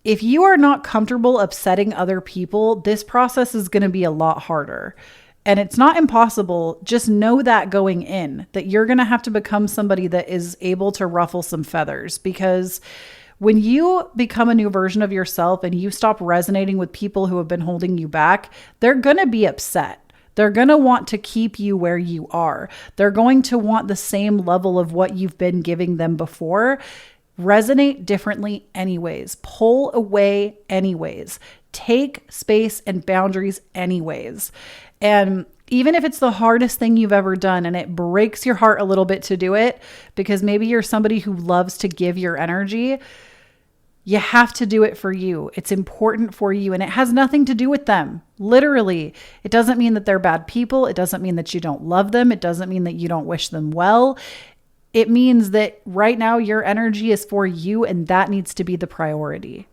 if you are not comfortable upsetting other people, this process is going to be a lot harder. And it's not impossible. Just know that going in, that you're going to have to become somebody that is able to ruffle some feathers. Because when you become a new version of yourself and you stop resonating with people who have been holding you back, they're going to be upset. They're going to want to keep you where you are. They're going to want the same level of what you've been giving them before. Resonate differently anyways. Pull away anyways. Take space and boundaries anyways. And even if it's the hardest thing you've ever done and it breaks your heart a little bit to do it, because maybe you're somebody who loves to give your energy, you have to do it for you. It's important for you and it has nothing to do with them. Literally, it doesn't mean that they're bad people. It doesn't mean that you don't love them. It doesn't mean that you don't wish them well. It means that right now your energy is for you and that needs to be the priority.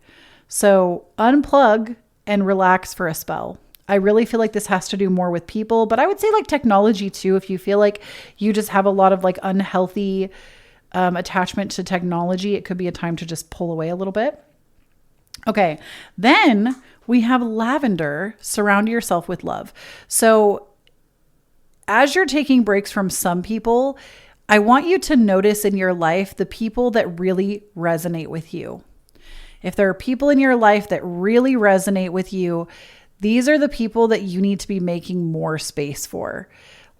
So unplug and relax for a spell. I really feel like this has to do more with people, but I would say like technology too. If you feel like you just have a lot of like unhealthy attachment to technology, it could be a time to just pull away a little bit. Okay. Then we have lavender, surround yourself with love. So as you're taking breaks from some people, I want you to notice in your life the people that really resonate with you. If there are people in your life that really resonate with you, these are the people that you need to be making more space for.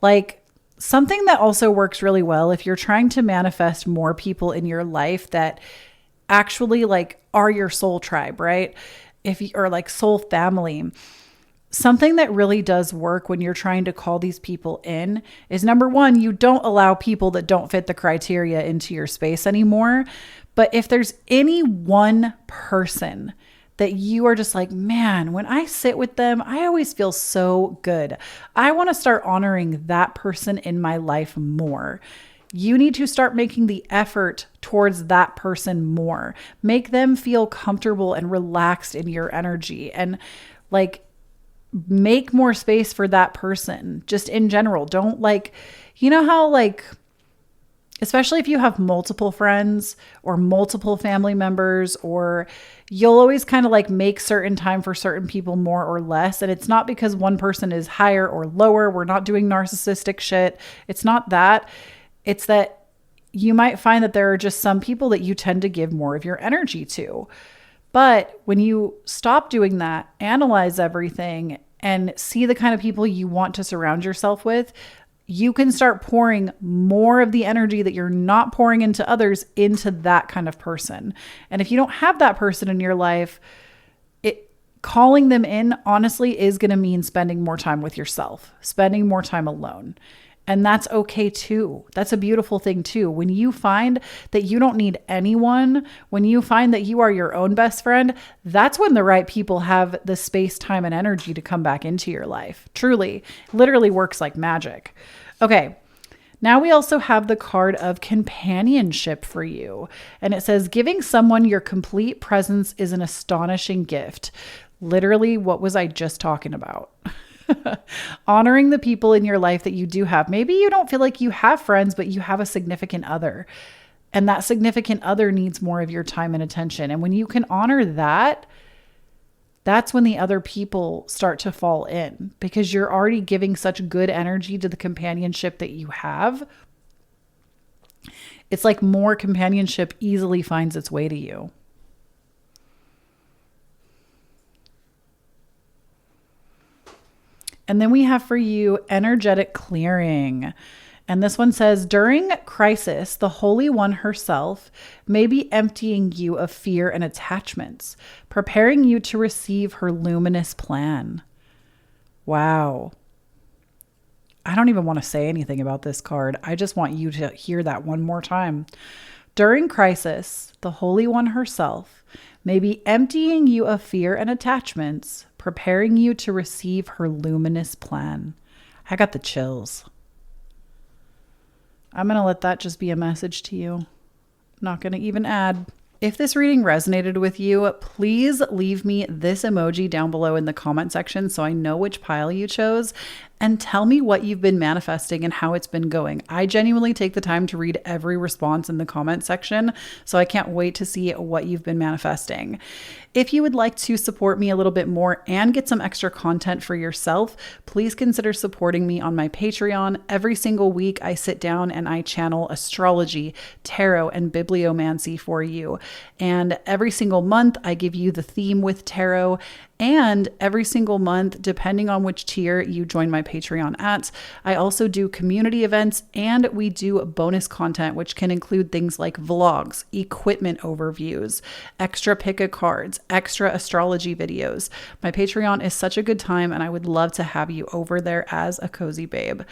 Like something that also works really well if you're trying to manifest more people in your life that actually like are your soul tribe, right? Or like soul family. Something that really does work when you're trying to call these people in is number one, you don't allow people that don't fit the criteria into your space anymore. But if there's any one person that you are just like, man, when I sit with them, I always feel so good. I want to start honoring that person in my life more. You need to start making the effort towards that person more. Make them feel comfortable and relaxed in your energy and like make more space for that person just in general. Don't like, you know how like, especially if you have multiple friends or multiple family members, or you'll always kind of like make certain time for certain people more or less. And it's not because one person is higher or lower. We're not doing narcissistic shit. It's not that. It's that you might find that there are just some people that you tend to give more of your energy to. But when you stop doing that, analyze everything and see the kind of people you want to surround yourself with, you can start pouring more of the energy that you're not pouring into others into that kind of person. And if you don't have that person in your life, calling them in honestly is going to mean spending more time with yourself, spending more time alone. And that's okay too. That's a beautiful thing too. When you find that you don't need anyone, when you find that you are your own best friend, that's when the right people have the space, time, and energy to come back into your life. Truly, literally works like magic. Okay. Now we also have the card of companionship for you. And it says, giving someone your complete presence is an astonishing gift. Literally, what was I just talking about? Honoring the people in your life that you do have. Maybe you don't feel like you have friends, but you have a significant other. And that significant other needs more of your time and attention. And when you can honor that, that's when the other people start to fall in, because you're already giving such good energy to the companionship that you have. It's like more companionship easily finds its way to you. And then we have for you energetic clearing. And this one says, during crisis, the Holy One herself may be emptying you of fear and attachments, preparing you to receive her luminous plan. Wow. I don't even want to say anything about this card. I just want you to hear that one more time. During crisis, the Holy One herself may be emptying you of fear and attachments, preparing you to receive her luminous plan. I got the chills. I'm going to let that just be a message to you. Not going to even add. If this reading resonated with you, please leave me this emoji down below in the comment section so I know which pile you chose, and tell me what you've been manifesting and how it's been going. I genuinely take the time to read every response in the comment section, so I can't wait to see what you've been manifesting. If you would like to support me a little bit more and get some extra content for yourself, please consider supporting me on my Patreon. Every single week, I sit down and I channel astrology, tarot, and bibliomancy for you. And every single month, I give you the theme with tarot. And every single month, depending on which tier you join my Patreon at, I also do community events and we do bonus content, which can include things like vlogs, equipment overviews, extra pick a cards, extra astrology videos. My Patreon is such a good time and I would love to have you over there as a cozy babe.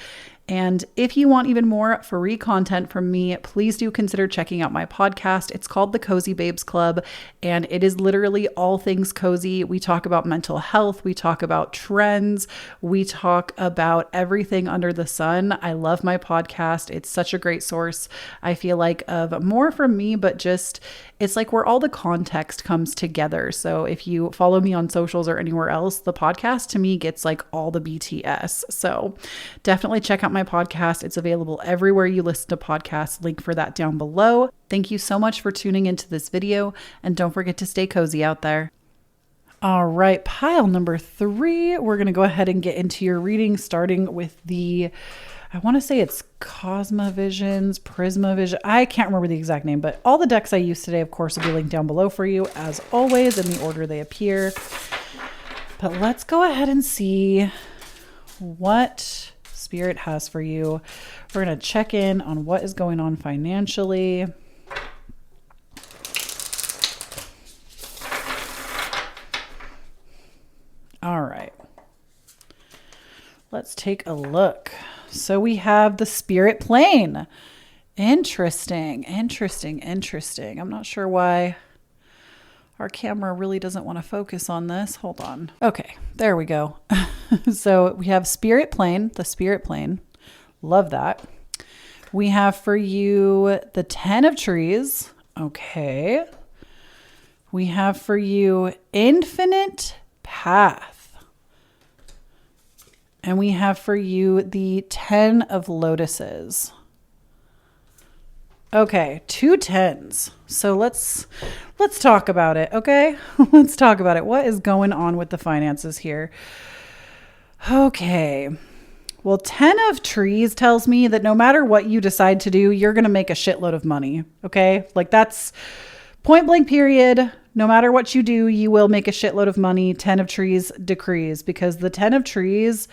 And if you want even more free content from me, please do consider checking out my podcast. It's called The Cozy Babes Club, and it is literally all things cozy. We talk about mental health. We talk about trends. We talk about everything under the sun. I love my podcast. It's such a great source, I feel like, of more from me, but just it's like where all the context comes together. So if you follow me on socials or anywhere else, the podcast to me gets like all the BTS. So definitely check out my podcast. It's available everywhere you listen to podcasts. Link for that down below. Thank you so much for tuning into this video, and don't forget to stay cozy out there. All right, pile number 3. We're going to go ahead and get into your reading, starting with the, I want to say it's Cosmovisions, Prismavision. I can't remember the exact name, but all the decks I used today, of course, will be linked down below for you, as always, in the order they appear. But let's go ahead and see what Spirit has for you. We're going to check in on what is going on financially. All right. Let's take a look. So we have the Spirit plane. Interesting. I'm not sure why our camera really doesn't want to focus on this. Hold on. Okay, there we go. So we have Spirit plane, the Spirit plane. Love that. We have for you the 10 of Trees. Okay. We have for you Infinite Path. And we have for you the 10 of Lotuses. Okay, 2 10s. So let's talk about it, okay? Let's talk about it. What is going on with the finances here? Okay. Well, 10 of Trees tells me that no matter what you decide to do, you're going to make a shitload of money, okay? Like that's point blank period. No matter what you do, you will make a shitload of money. 10 of Trees decrees, because the 10 of Trees,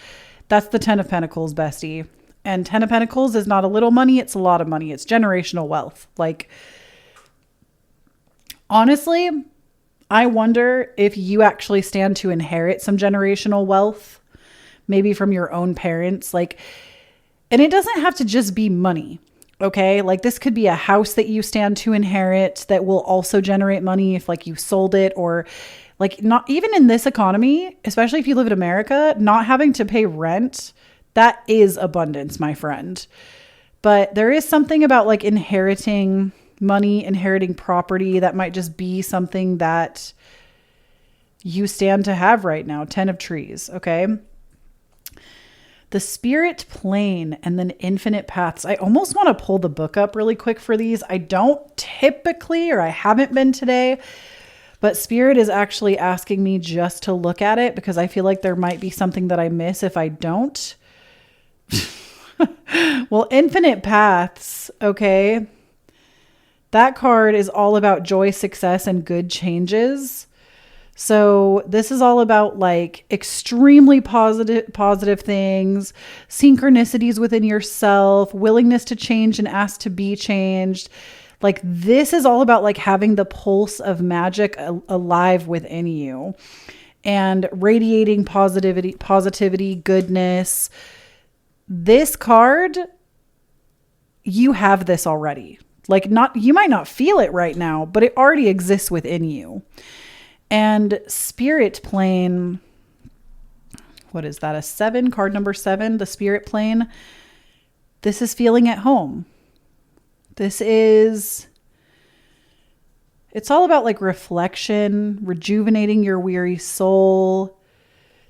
that's the 10 of Pentacles, bestie. And 10 of Pentacles is not a little money. It's a lot of money. It's generational wealth. Like, honestly, I wonder if you actually stand to inherit some generational wealth, maybe from your own parents. Like, and it doesn't have to just be money. Okay. Like this could be a house that you stand to inherit that will also generate money if like you sold it, or like not even in this economy, especially if you live in America, not having to pay rent. That is abundance, my friend. But there is something about like inheriting money, inheriting property that might just be something that you stand to have right now. 10 of trees. Okay. The spirit plane and then infinite paths. I almost want to pull the book up really quick for these. I don't typically, or I haven't been today, but Spirit is actually asking me just to look at it because I feel like there might be something that I miss if I don't. Well, infinite paths. Okay. That card is all about joy, success, and good changes. So this is all about like extremely positive things, synchronicities within yourself, willingness to change and ask to be changed. Like this is all about like having the pulse of magic alive within you and radiating positivity, goodness. This card, you have this already. Like you might not feel it right now, but it already exists within you. And spirit plane, what is that? A 7, card number 7, the spirit plane. This is feeling at home. It's all about like reflection, rejuvenating your weary soul.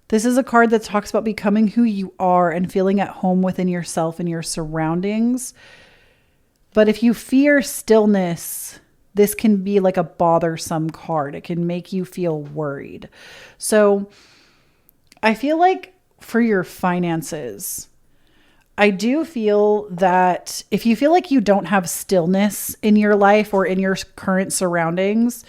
This is a card that talks about becoming who you are and feeling at home within yourself and your surroundings. But if you fear stillness, this can be like a bothersome card. It can make you feel worried. So I feel like for your finances, I do feel that if you feel like you don't have stillness in your life or in your current surroundings,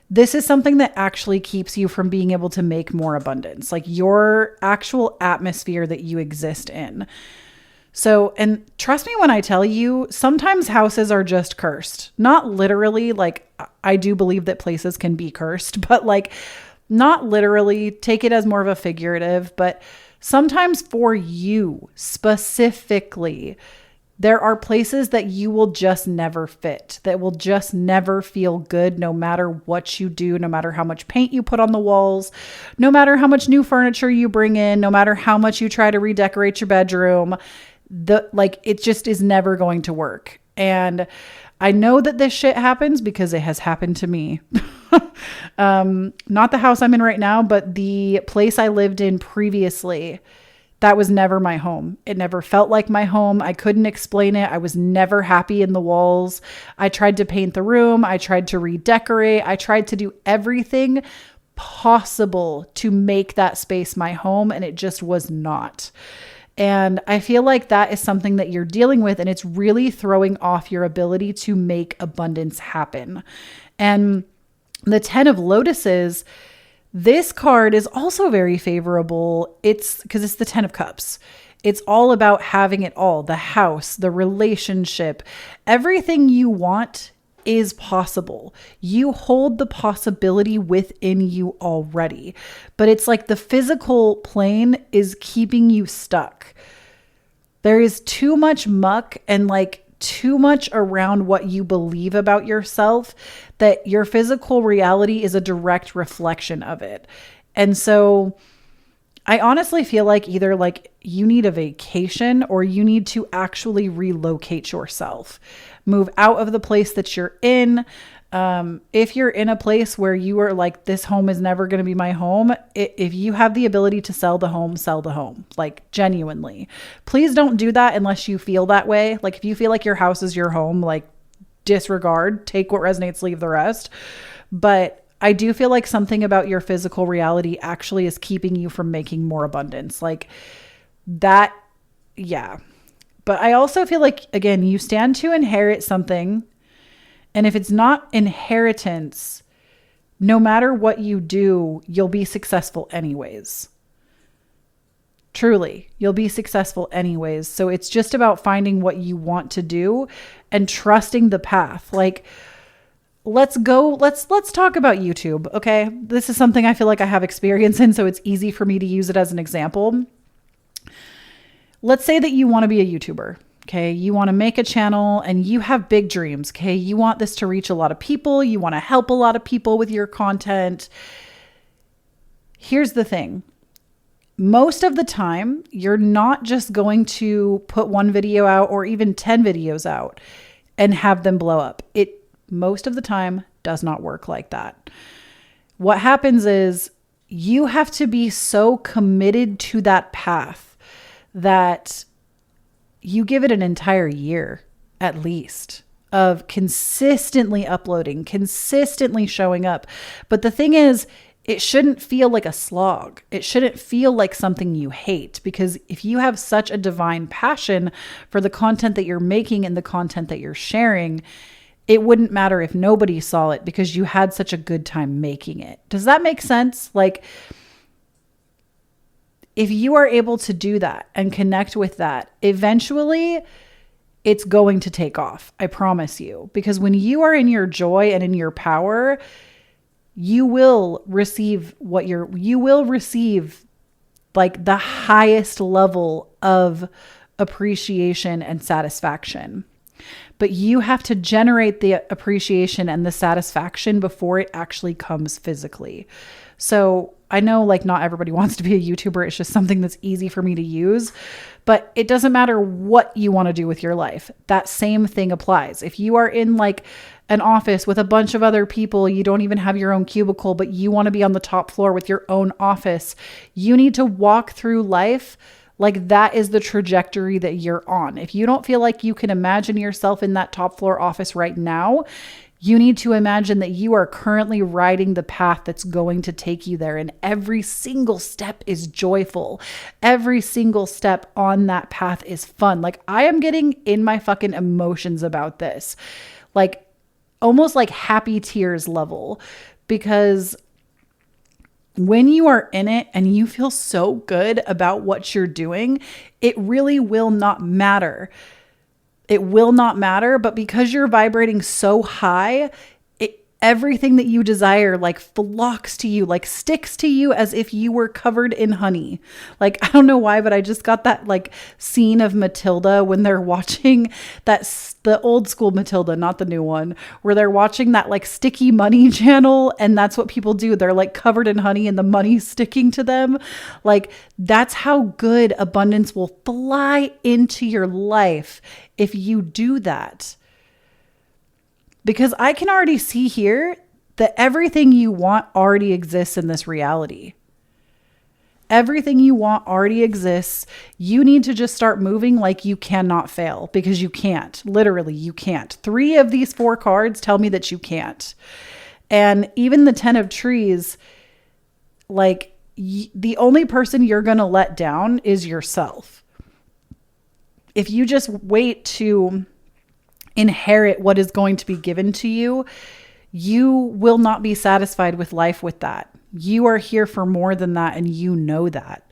this is something that actually keeps you from being able to make more abundance, like your actual atmosphere that you exist in. So, and trust me when I tell you, sometimes houses are just cursed. Not literally, like I do believe that places can be cursed, but like not literally, take it as more of a figurative, but sometimes for you specifically, there are places that you will just never fit, that will just never feel good no matter what you do, no matter how much paint you put on the walls, no matter how much new furniture you bring in, no matter how much you try to redecorate your bedroom. It just is never going to work. And I know that this shit happens because it has happened to me. Not the house I'm in right now, but the place I lived in previously, that was never my home. It never felt like my home. I couldn't explain it. I was never happy in the walls. I tried to paint the room. I tried to redecorate. I tried to do everything possible to make that space my home, and it just was not. And I feel like that is something that you're dealing with, and it's really throwing off your ability to make abundance happen. And the 10 of Lotuses, this card is also very favorable. It's because it's the 10 of Cups. It's all about having it all, the house, the relationship, everything you want is possible. You hold the possibility within you already, but it's like the physical plane is keeping you stuck. There is too much muck and like too much around what you believe about yourself that your physical reality is a direct reflection of it. And so I honestly feel like either like you need a vacation or you need to actually relocate yourself. Move out of the place that you're in. If you're in a place where you are like, this home is never going to be my home, if you have the ability to sell the home, sell the home, like genuinely. Please don't do that unless you feel that way. Like if you feel like your house is your home, like disregard, take what resonates, leave the rest. But I do feel like something about your physical reality actually is keeping you from making more abundance. Like that, yeah. But I also feel like, again, you stand to inherit something. And if it's not inheritance, no matter what you do, you'll be successful anyways. Truly, you'll be successful anyways. So it's just about finding what you want to do and trusting the path. Like, let's talk about YouTube. Okay. This is something I feel like I have experience in, so it's easy for me to use it as an example. Let's say that you want to be a YouTuber. Okay. You want to make a channel and you have big dreams. Okay. You want this to reach a lot of people. You want to help a lot of people with your content. Here's the thing. Most of the time, you're not just going to put one video out or even 10 videos out and have them blow up. It most of the time does not work like that. what happens is you have to be so committed to that path that you give it an entire year at least of consistently uploading, consistently showing up. But the thing is, it shouldn't feel like a slog. It shouldn't feel like something you hate, because if you have such a divine passion for the content that you're making and the content that you're sharing, it wouldn't matter if nobody saw it because you had such a good time making it. Does that make sense? Like, if you are able to do that and connect with that, eventually it's going to take off. I promise you. Because when you are in your joy and in your power, you will receive like the highest level of appreciation and satisfaction. But you have to generate the appreciation and the satisfaction before it actually comes physically. So I know like not everybody wants to be a YouTuber. It's just something that's easy for me to use, but it doesn't matter what you want to do with your life. That same thing applies. If you are in like an office with a bunch of other people, you don't even have your own cubicle, but you want to be on the top floor with your own office, you need to walk through life like that is the trajectory that you're on. If you don't feel like you can imagine yourself in that top floor office right now, you need to imagine that you are currently riding the path that's going to take you there. And every single step is joyful. Every single step on that path is fun. Like, I am getting in my fucking emotions about this. Like, almost like happy tears level, because when you are in it and you feel so good about what you're doing, it really will not matter. It will not matter, but because you're vibrating so high, everything that you desire like flocks to you, like sticks to you as if you were covered in honey. Like, I don't know why, but I just got that like scene of Matilda when they're watching the old school Matilda, not the new one, where they're watching that like sticky money channel. And that's what people do. They're like covered in honey and the money's sticking to them. Like, that's how good abundance will fly into your life if you do that. Because I can already see here that everything you want already exists in this reality. Everything you want already exists. You need to just start moving like you cannot fail, because you can't. Literally, you can't. 3 of these 4 cards tell me that you can't. And even the 10 of trees, like the only person you're going to let down is yourself. If you just wait to inherit what is going to be given to you, you will not be satisfied with life with that. You are here for more than that, and you know that.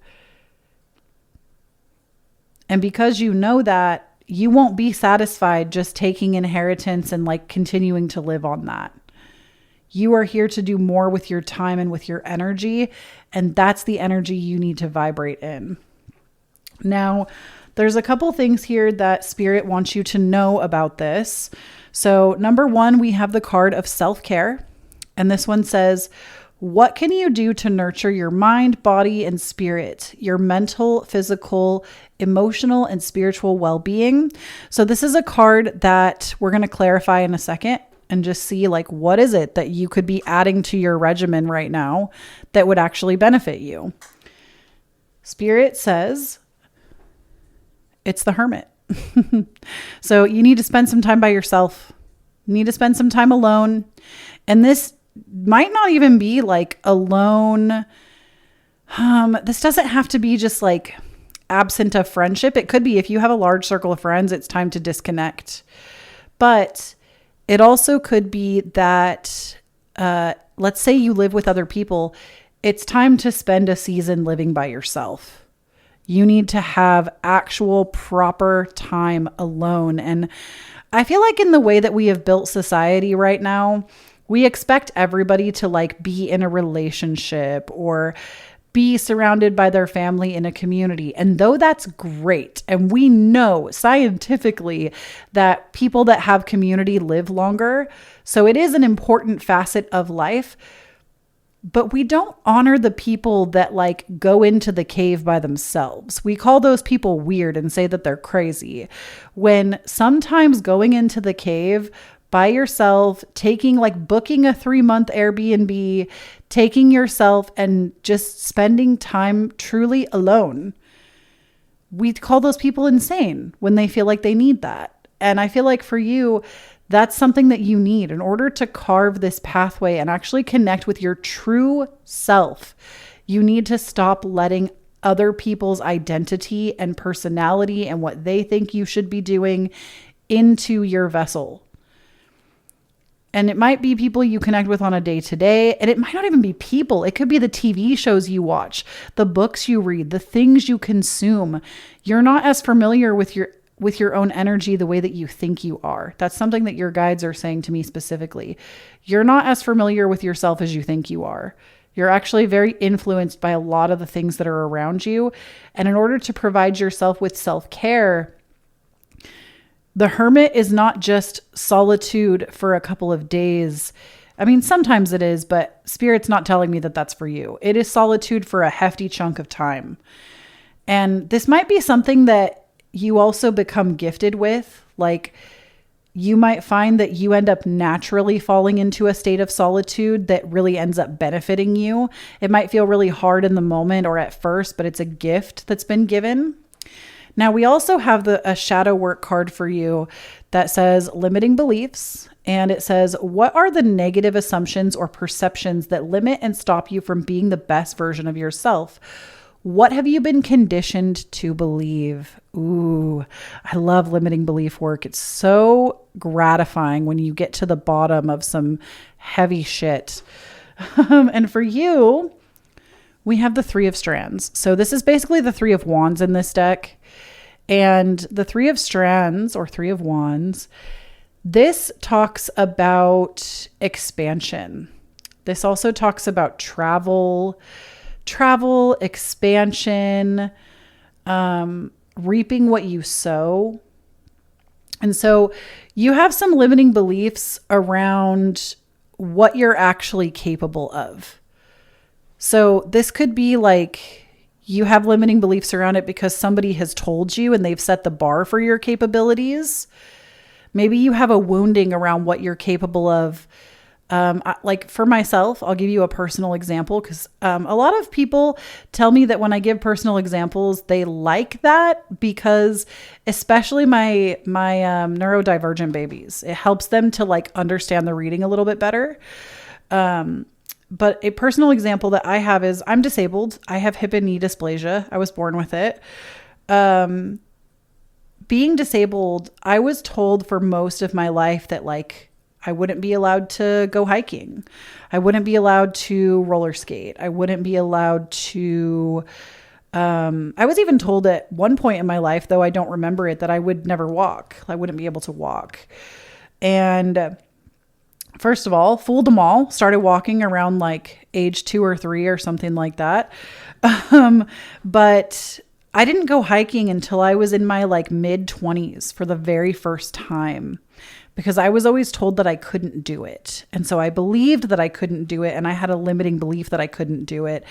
And because you know that, you won't be satisfied just taking inheritance and like continuing to live on that. You are here to do more with your time and with your energy, and that's the energy you need to vibrate in. Now, there's a couple things here that Spirit wants you to know about this. So number 1, we have the card of self-care. And this one says, what can you do to nurture your mind, body, and spirit, your mental, physical, emotional, and spiritual well-being? So this is a card that we're going to clarify in a second and just see like, what is it that you could be adding to your regimen right now that would actually benefit you? Spirit says, it's the Hermit. So you need to spend some time by yourself. You need to spend some time alone. And this might not even be like alone. This doesn't have to be just like absent of friendship. It could be if you have a large circle of friends, it's time to disconnect. But it also could be that, let's say you live with other people. It's time to spend a season living by yourself. You need to have actual proper time alone. And I feel like in the way that we have built society right now, we expect everybody to like be in a relationship or be surrounded by their family in a community. And though that's great, and we know scientifically that people that have community live longer, so it is an important facet of life. But we don't honor the people that like go into the cave by themselves. We call those people weird and say that they're crazy. When sometimes going into the cave by yourself, booking a 3-month Airbnb, taking yourself and just spending time truly alone. We call those people insane when they feel like they need that. And I feel like for you, that's something that you need in order to carve this pathway and actually connect with your true self. You need to stop letting other people's identity and personality and what they think you should be doing into your vessel. And it might be people you connect with on a day-to-day, and it might not even be people. It could be the TV shows you watch, the books you read, the things you consume. You're not as familiar with your own energy the way that you think you are. That's something that your guides are saying to me specifically. You're not as familiar with yourself as you think you are. You're actually very influenced by a lot of the things that are around you. And in order to provide yourself with self-care, the hermit is not just solitude for a couple of days. I mean, sometimes it is, but Spirit's not telling me that that's for you. It is solitude for a hefty chunk of time. And this might be something that you also become gifted with. Like, you might find that you end up naturally falling into a state of solitude that really ends up benefiting you. It might feel really hard in the moment or at first, but it's a gift that's been given. Now, we also have a shadow work card for you that says limiting beliefs. And it says, what are the negative assumptions or perceptions that limit and stop you from being the best version of yourself? What have you been conditioned to believe? Ooh, I love limiting belief work. It's so gratifying when you get to the bottom of some heavy shit. And for you, we have the Three of Strands. So this is basically the Three of Wands in this deck. And the Three of Strands or Three of Wands, this talks about expansion. This also talks about travel, expansion, reaping what you sow. And so you have some limiting beliefs around what you're actually capable of. So this could be like you have limiting beliefs around it because somebody has told you and they've set the bar for your capabilities. Maybe you have a wounding around what you're capable of. Like for myself, I'll give you a personal example because a lot of people tell me that when I give personal examples, they like that because especially my neurodivergent babies, it helps them to like understand the reading a little bit better. But a personal example that I have is I'm disabled. I have hip and knee dysplasia. I was born with it. Being disabled, I was told for most of my life that like I wouldn't be allowed to go hiking. I wouldn't be allowed to roller skate. I wouldn't be allowed to, I was even told at one point in my life, though I don't remember it, that I would never walk. I wouldn't be able to walk. And first of all, fooled them all, started walking around like age 2 or 3 or something like that. But I didn't go hiking until I was in my like mid-20s for the very first time because I was always told that I couldn't do it. And so I believed that I couldn't do it. And I had a limiting belief that I couldn't do it.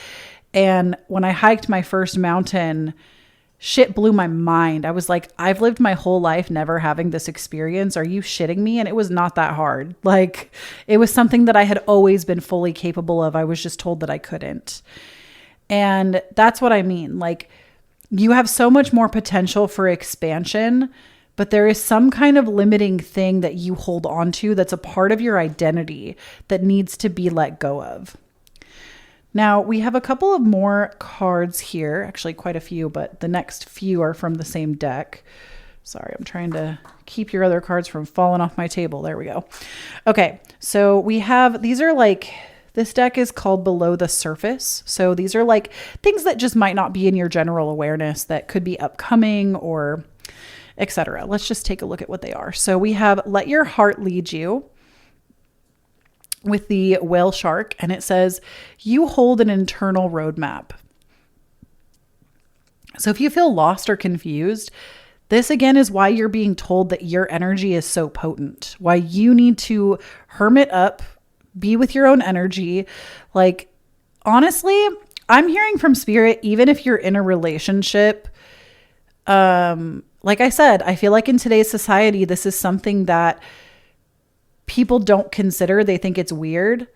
And when I hiked my first mountain, shit blew my mind. I was like, I've lived my whole life never having this experience. Are you shitting me? And it was not that hard. Like it was something that I had always been fully capable of. I was just told that I couldn't. And that's what I mean. Like you have so much more potential for expansion, but there is some kind of limiting thing that you hold on to that's a part of your identity that needs to be let go of. Now, we have a couple of more cards here, actually quite a few, but the next few are from the same deck. Sorry, I'm trying to keep your other cards from falling off my table. There we go. Okay, so we have, these are like, this deck is called Below the Surface. So these are like things that just might not be in your general awareness that could be upcoming or etc. Let's just take a look at what they are. So we have Let Your Heart Lead You with the whale shark, and it says, you hold an internal roadmap. So if you feel lost or confused, this again is why you're being told that your energy is so potent, why you need to hermit up, be with your own energy. Like, honestly, I'm hearing from Spirit, even if you're in a relationship, like I said, I feel like in today's society, this is something that people don't consider. They think it's weird.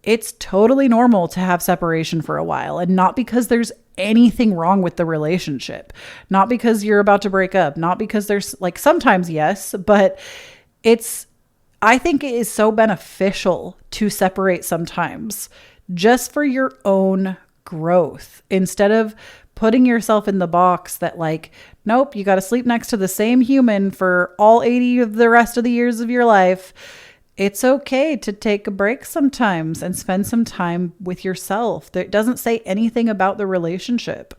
it's totally normal to have separation for a while, and not because there's anything wrong with the relationship, not because you're about to break up, not because there's like, sometimes yes, but I think it is so beneficial to separate sometimes just for your own growth, instead of putting yourself in the box that like, nope, you got to sleep next to the same human for all 80 of the rest of the years of your life. It's okay to take a break sometimes and spend some time with yourself. It doesn't say anything about the relationship.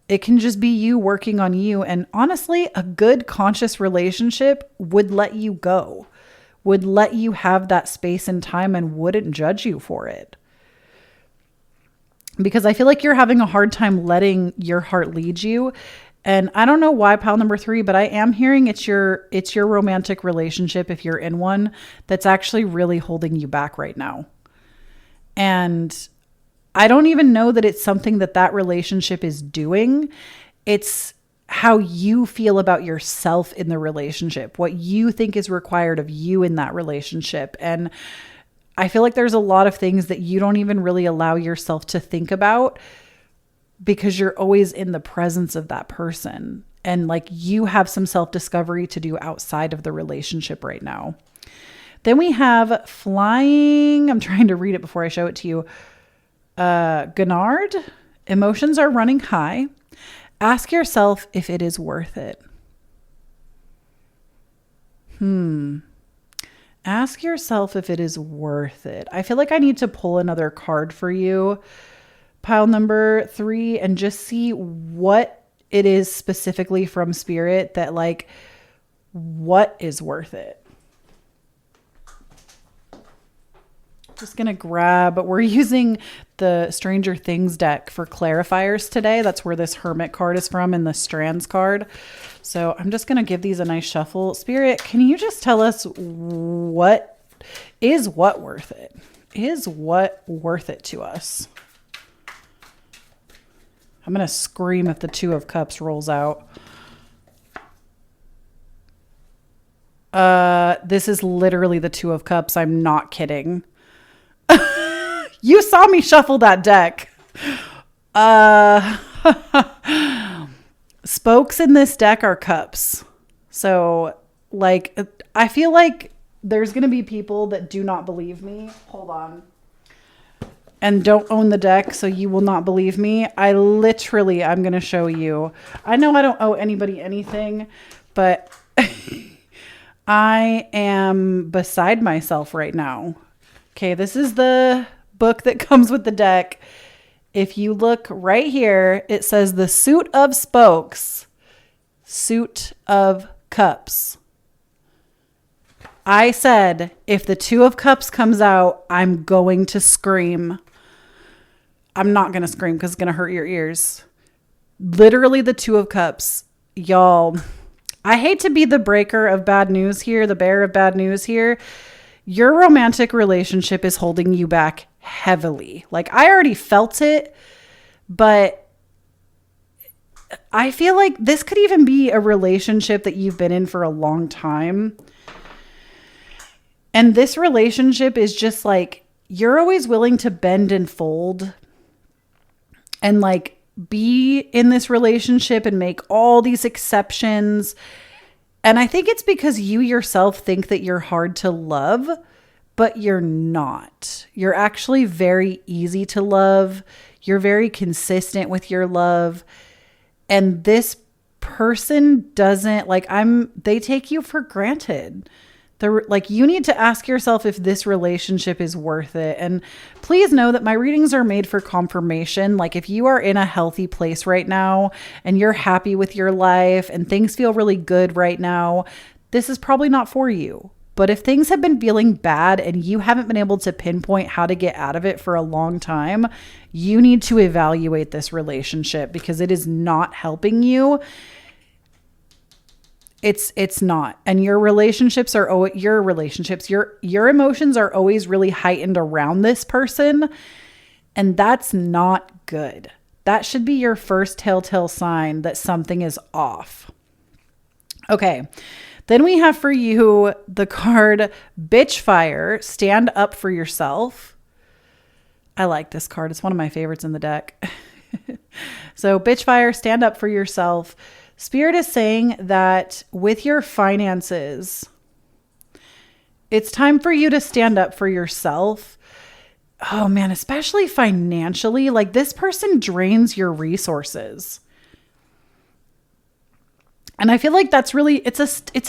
It can just be you working on you. And honestly, a good conscious relationship would let you go, would let you have that space and time, and wouldn't judge you for it. Because I feel like you're having a hard time letting your heart lead you. And I don't know why, pile number 3, but I am hearing it's your romantic relationship, if you're in one, that's actually really holding you back right now. And I don't even know that it's something that relationship is doing. It's how you feel about yourself in the relationship, what you think is required of you in that relationship. And I feel like there's a lot of things that you don't even really allow yourself to think about, because you're always in the presence of that person. And like, you have some self-discovery to do outside of the relationship right now. Then we have flying. I'm trying to read it before I show it to you. Gennard, emotions are running high. Ask yourself if it is worth it. Ask yourself if it is worth it. I feel like I need to pull another card for you, pile number 3, and just see what it is specifically from Spirit that like, what is worth it. Just going to grab, but we're using the Stranger Things deck for clarifiers today. That's where this Hermit card is from, and the Strands card. So I'm just going to give these a nice shuffle. Spirit, can you just tell us what worth it? Is what worth it to us? I'm going to scream if the 2 of Cups rolls out. This is literally the 2 of Cups. I'm not kidding. You saw me shuffle that deck. Spokes in this deck are cups. So like, I feel like there's going to be people that do not believe me. Hold on. And don't own the deck, so you will not believe me. I'm going to show you. I know I don't owe anybody anything, but I am beside myself right now. Okay, this is the book that comes with the deck. If you look right here, it says the Suit of Spokes, Suit of Cups. I said, if the 2 of Cups comes out, I'm going to scream. I'm not going to scream because it's going to hurt your ears. Literally the 2 of Cups. Y'all, I hate to be the breaker of bad news here, the bearer of bad news here. Your romantic relationship is holding you back heavily. Like, I already felt it, but I feel like this could even be a relationship that you've been in for a long time. And this relationship is just like, you're always willing to bend and fold and like be in this relationship and make all these exceptions. And I think it's because you yourself think that you're hard to love, but you're not. You're actually very easy to love. You're very consistent with your love. And this person doesn't they take you for granted. You need to ask yourself if this relationship is worth it. And please know that my readings are made for confirmation. Like, if you are in a healthy place right now and you're happy with your life and things feel really good right now, this is probably not for you. But if things have been feeling bad and you haven't been able to pinpoint how to get out of it for a long time, you need to evaluate this relationship because it is not helping you. It's not. And your emotions are always really heightened around this person. And that's not good. That should be your first telltale sign that something is off. Okay. Then we have for you the card Bitchfire, stand up for yourself. I like this card. It's one of my favorites in the deck. So bitch fire, stand up for yourself. Spirit is saying that with your finances, it's time for you to stand up for yourself. Oh man, especially financially, like this person drains your resources. And I feel like that's really, it's a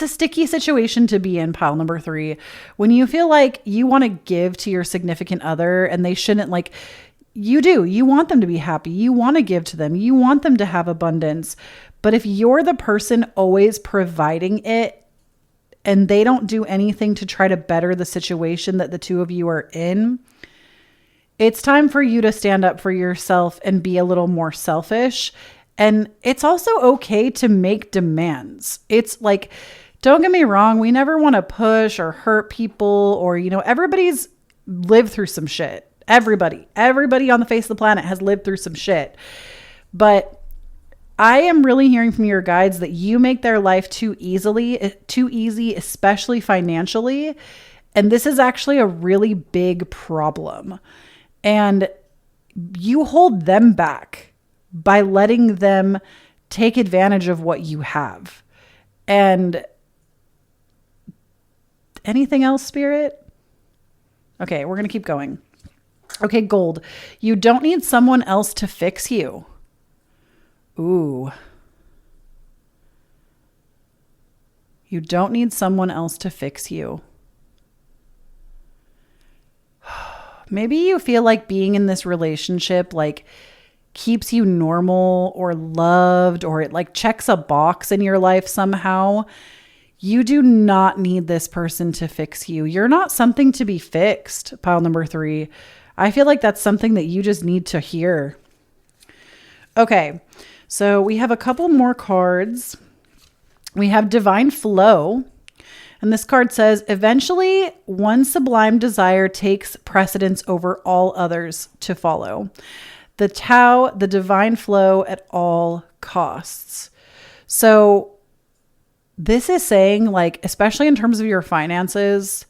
sticky situation to be in, pile number 3. When you feel like you want to give to your significant other and they shouldn't, like, you want them to be happy. You want to give to them. You want them to have abundance. But if you're the person always providing it and they don't do anything to try to better the situation that the two of you are in, it's time for you to stand up for yourself and be a little more selfish. And it's also okay to make demands. It's like, don't get me wrong, we never want to push or hurt people, or, everybody's lived through some shit. Everybody on the face of the planet has lived through some shit. But I am really hearing from your guides that you make their life too easy, especially financially. And this is actually a really big problem. And you hold them back by letting them take advantage of what you have. And anything else, Spirit? Okay, we're going to keep going. Okay, gold. You don't need someone else to fix you. Ooh. You don't need someone else to fix you. Maybe you feel like being in this relationship, like, keeps you normal or loved, or it like checks a box in your life somehow. You do not need this person to fix you. You're not something to be fixed, pile number 3. I feel like that's something that you just need to hear. Okay, so we have a couple more cards. We have Divine Flow. And this card says, eventually, one sublime desire takes precedence over all others to follow. The Tao, the divine flow at all costs. So this is saying, like, especially in terms of your finances,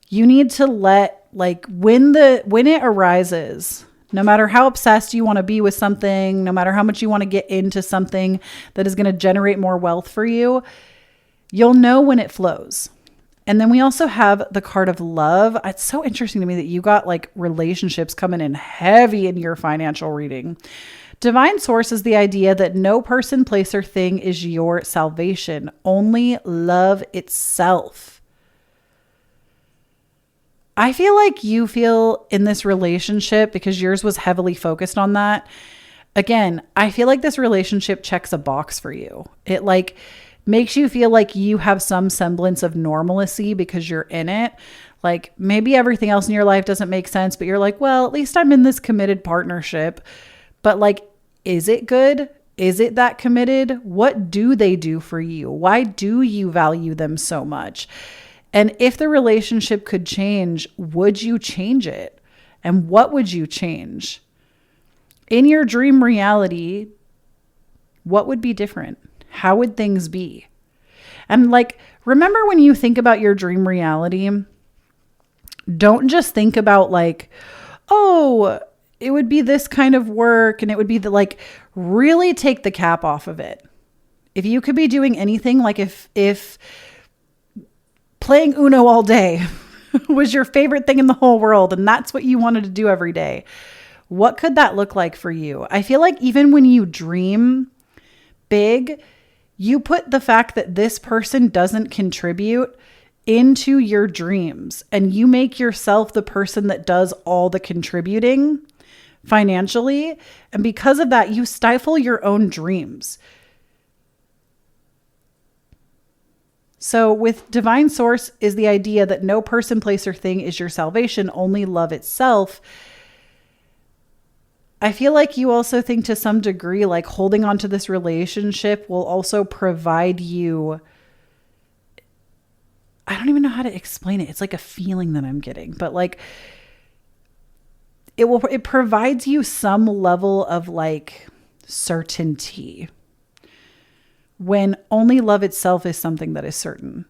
you need to let, like, when it arises, no matter how obsessed you want to be with something, no matter how much you want to get into something that is going to generate more wealth for you, you'll know when it flows. And then we also have the card of love. It's so interesting to me that you got like relationships coming in heavy in your financial reading. Divine source is the idea that no person, place, or thing is your salvation. Only love itself. I feel like you feel in this relationship, because yours was heavily focused on that. Again, I feel like this relationship checks a box for you. It like makes you feel like you have some semblance of normalcy because you're in it. Like maybe everything else in your life doesn't make sense, but you're like, well, at least I'm in this committed partnership. But like, is it good? Is it that committed? What do they do for you? Why do you value them so much? And if the relationship could change, would you change it? And what would you change? In your dream reality, what would be different? How would things be? And like, remember when you think about your dream reality, don't just think about like, oh, it would be this kind of work and it would be the like, really take the cap off of it. If you could be doing anything, like if playing Uno all day was your favorite thing in the whole world and that's what you wanted to do every day, what could that look like for you? I feel like even when you dream big, you put the fact that this person doesn't contribute into your dreams and you make yourself the person that does all the contributing financially. And because of that, you stifle your own dreams. So with divine source is the idea that no person, place, or thing is your salvation, only love itself. I feel like you also think to some degree, like holding on to this relationship will also provide you, I don't even know how to explain it. It's like a feeling that I'm getting, but like it provides you some level of like certainty when only love itself is something that is certain.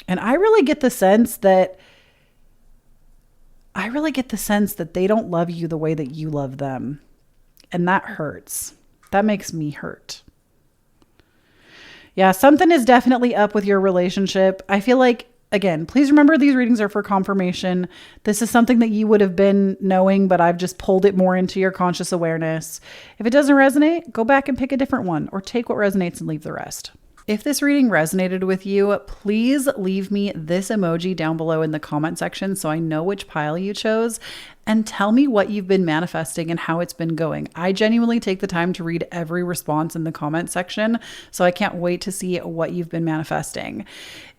And I really get the sense that I really get the sense that they don't love you the way that you love them. And that hurts. That makes me hurt. Yeah, something is definitely up with your relationship. I feel like, again, please remember these readings are for confirmation. This is something that you would have been knowing, but I've just pulled it more into your conscious awareness. If it doesn't resonate, go back and pick a different one, or take what resonates and leave the rest. If this reading resonated with you, please leave me this emoji down below in the comment section so I know which pile you chose, and tell me what you've been manifesting and how it's been going. I genuinely take the time to read every response in the comment section, so I can't wait to see what you've been manifesting.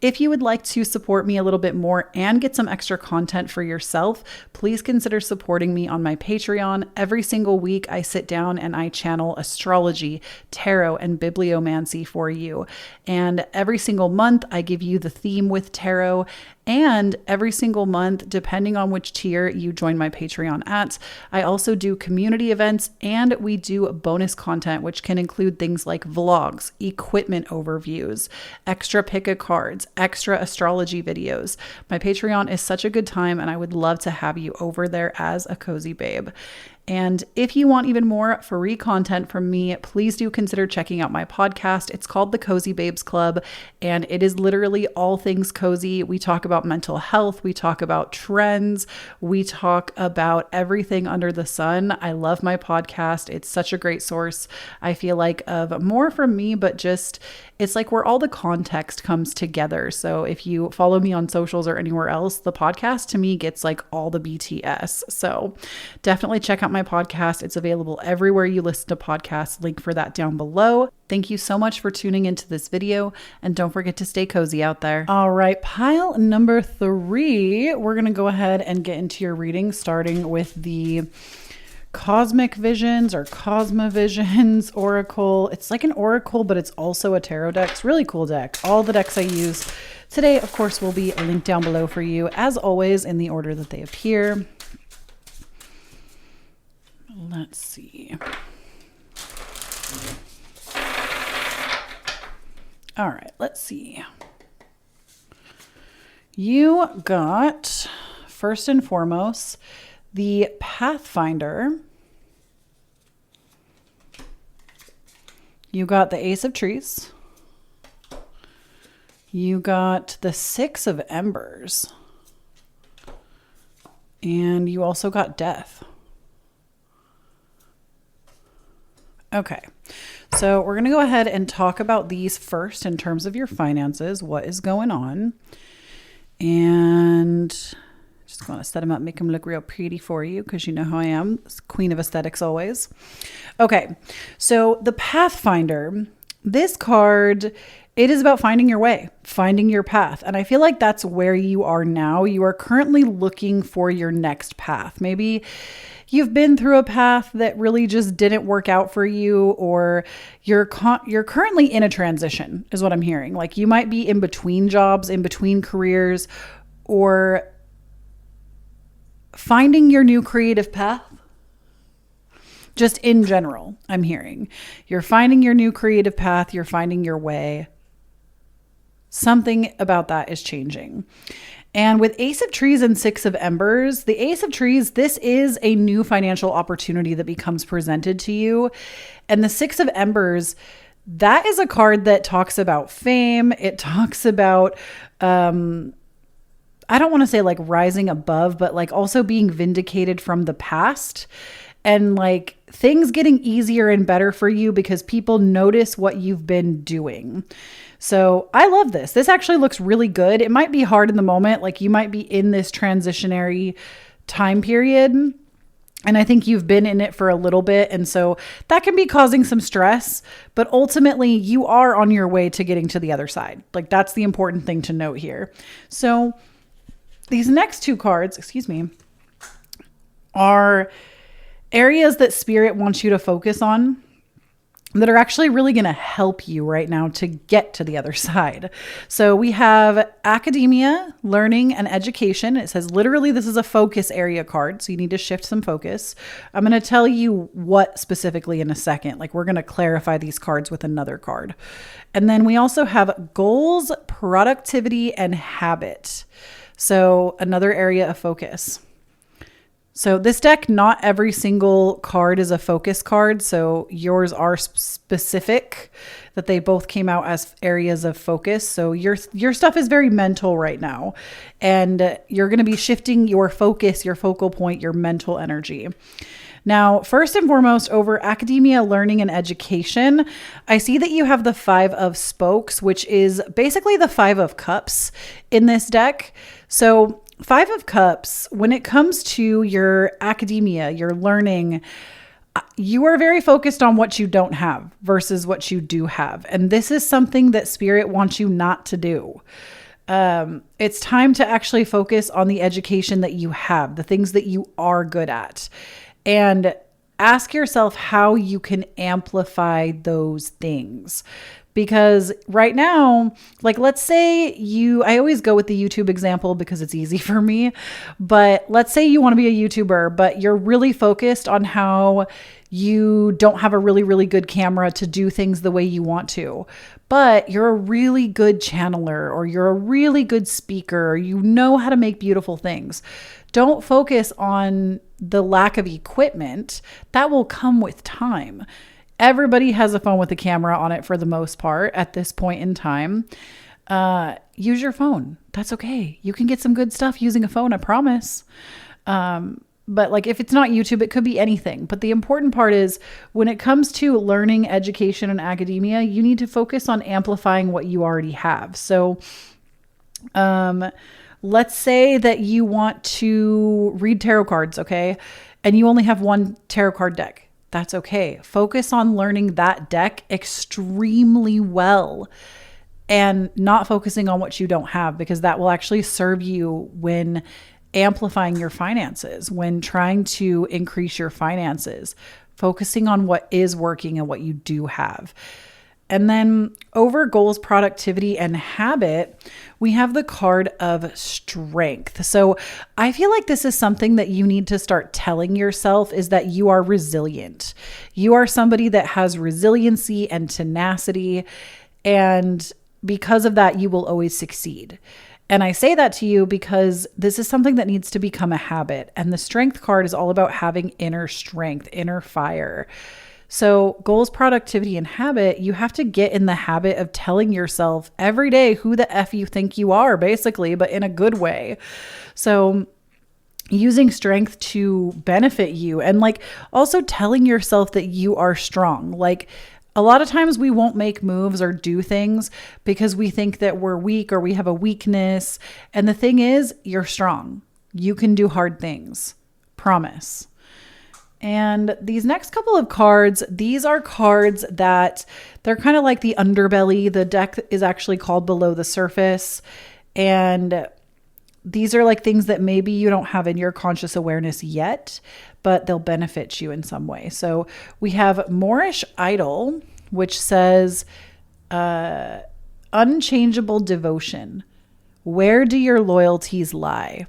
If you would like to support me a little bit more and get some extra content for yourself, please consider supporting me on my Patreon. Every single week, I sit down and I channel astrology, tarot, and bibliomancy for you. And every single month, I give you the theme with tarot. And every single month, depending on which tier you join my Patreon at, I also do community events, and we do bonus content, which can include things like vlogs, equipment overviews, extra pick a cards, extra astrology videos. My Patreon is such a good time, and I would love to have you over there as a cozy babe. And if you want even more free content from me, please do consider checking out my podcast. It's called The Cozy Babes Club, and it is literally all things cozy. We talk about mental health. We talk about trends. We talk about everything under the sun. I love my podcast. It's such a great source, I feel like, of more from me, but just it's like where all the context comes together. So if you follow me on socials or anywhere else, the podcast to me gets like all the BTS. So definitely check out my podcast. It's available everywhere you listen to podcasts. Link for that down below. Thank you so much for tuning into this video, and don't forget to stay cozy out there. All right, pile number 3. We're going to go ahead and get into your reading, starting with the Cosmic Visions or Cosmovisions Oracle. It's like an oracle, but it's also a tarot deck. It's a really cool deck. All the decks I use today, of course, will be linked down below for you, as always, in the order that they appear. Let's see. All right, let's see. You got, first and foremost, the Pathfinder. You got the Ace of Trees. You got the Six of Embers. And you also got Death. Okay, so we're going to go ahead and talk about these first in terms of your finances, what is going on. And just want to set them up, make them look real pretty for you because you know how I am, queen of aesthetics always. Okay, so the Pathfinder, this card, it is about finding your way, finding your path. And I feel like that's where you are now. You are currently looking for your next path. Maybe you've been through a path that really just didn't work out for you, or you're currently in a transition is what I'm hearing. Like you might be in between jobs, in between careers, or finding your new creative path. Just in general, I'm hearing. You're finding your new creative path. You're finding your way. Something about that is changing. And with Ace of Trees and Six of Embers, the Ace of Trees, this is a new financial opportunity that becomes presented to you. And the Six of Embers, that is a card that talks about fame. It talks about, I don't want to say like rising above, but like also being vindicated from the past. And like things getting easier and better for you because people notice what you've been doing. So I love this. This actually looks really good. It might be hard in the moment. Like you might be in this transitionary time period. And I think you've been in it for a little bit. And so that can be causing some stress. But ultimately, you are on your way to getting to the other side. Like that's the important thing to note here. So these next two cards, are areas that Spirit wants you to focus on that are actually really going to help you right now to get to the other side. So we have academia, learning, and education. It says literally this is a focus area card, so you need to shift some focus. I'm going to tell you what specifically in a second. Like we're going to clarify these cards with another card. And then we also have goals, productivity, and habit. So another area of focus. So this deck, not every single card is a focus card. So yours are specific, that they both came out as areas of focus. So your stuff is very mental right now. And you're going to be shifting your focus, your focal point, your mental energy. Now, first and foremost, over academia, learning, and education, I see that you have the 5 of Spokes, which is basically the 5 of Cups in this deck. So 5 of Cups, when it comes to your academia, your learning, you are very focused on what you don't have versus what you do have. And this is something that Spirit wants you not to do. It's time to actually focus on the education that you have, the things that you are good at, and ask yourself how you can amplify those things. Because right now, like, let's say I always go with the YouTube example because it's easy for me, but let's say you want to be a YouTuber, but you're really focused on how you don't have a really, really good camera to do things the way you want to, but you're a really good channeler, or you're a really good speaker, or you know how to make beautiful things. Don't focus on the lack of equipment. That will come with time. Everybody has a phone with a camera on it for the most part at this point in time. Use your phone. That's okay. You can get some good stuff using a phone, I promise. But like, if it's not YouTube, it could be anything. But the important part is, when it comes to learning, education, and academia, you need to focus on amplifying what you already have. So let's say that you want to read tarot cards, okay? And you only have one tarot card deck. That's okay. Focus on learning that deck extremely well and not focusing on what you don't have, because that will actually serve you when amplifying your finances, when trying to increase your finances, focusing on what is working and what you do have. And then over goals, productivity, and habit, we have the card of strength. So I feel like this is something that you need to start telling yourself, is that you are resilient. You are somebody that has resiliency and tenacity. And because of that, you will always succeed. And I say that to you because this is something that needs to become a habit. And the strength card is all about having inner strength, inner fire. So goals, productivity, and habit, you have to get in the habit of telling yourself every day who the F you think you are, basically, but in a good way. So using strength to benefit you, and like also telling yourself that you are strong. Like, a lot of times we won't make moves or do things because we think that we're weak or we have a weakness. And the thing is, you're strong. You can do hard things. Promise. And these next couple of cards, these are cards that they're kind of like the underbelly. The deck is actually called Below the Surface. And these are like things that maybe you don't have in your conscious awareness yet, but they'll benefit you in some way. So we have Moorish Idol, which says, unchangeable devotion. Where do your loyalties lie?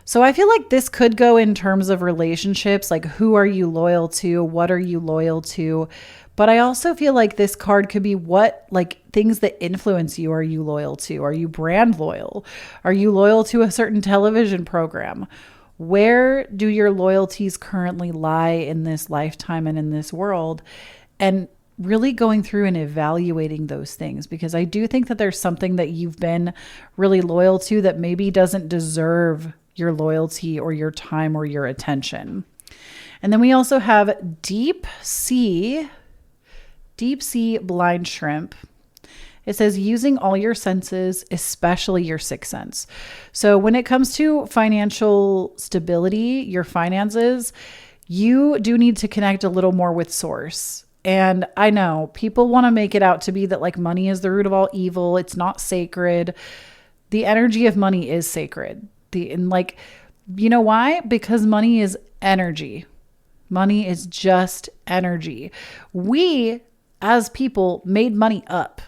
So I feel like this could go in terms of relationships, like who are you loyal to? What are you loyal to? But I also feel like this card could be what, like, things that influence you are you loyal to? Are you brand loyal? Are you loyal to a certain television program? Where do your loyalties currently lie in this lifetime and in this world? And really going through and evaluating those things, because I do think that there's something that you've been really loyal to that maybe doesn't deserve your loyalty or your time or your attention. And then we also have deep sea blind shrimp. It says using all your senses, especially your sixth sense. So when it comes to financial stability, your finances, you do need to connect a little more with source. And I know people want to make it out to be that like money is the root of all evil. It's not sacred. The energy of money is sacred. And like, you know why? Because money is energy. Money is just energy. We, as people, made money up.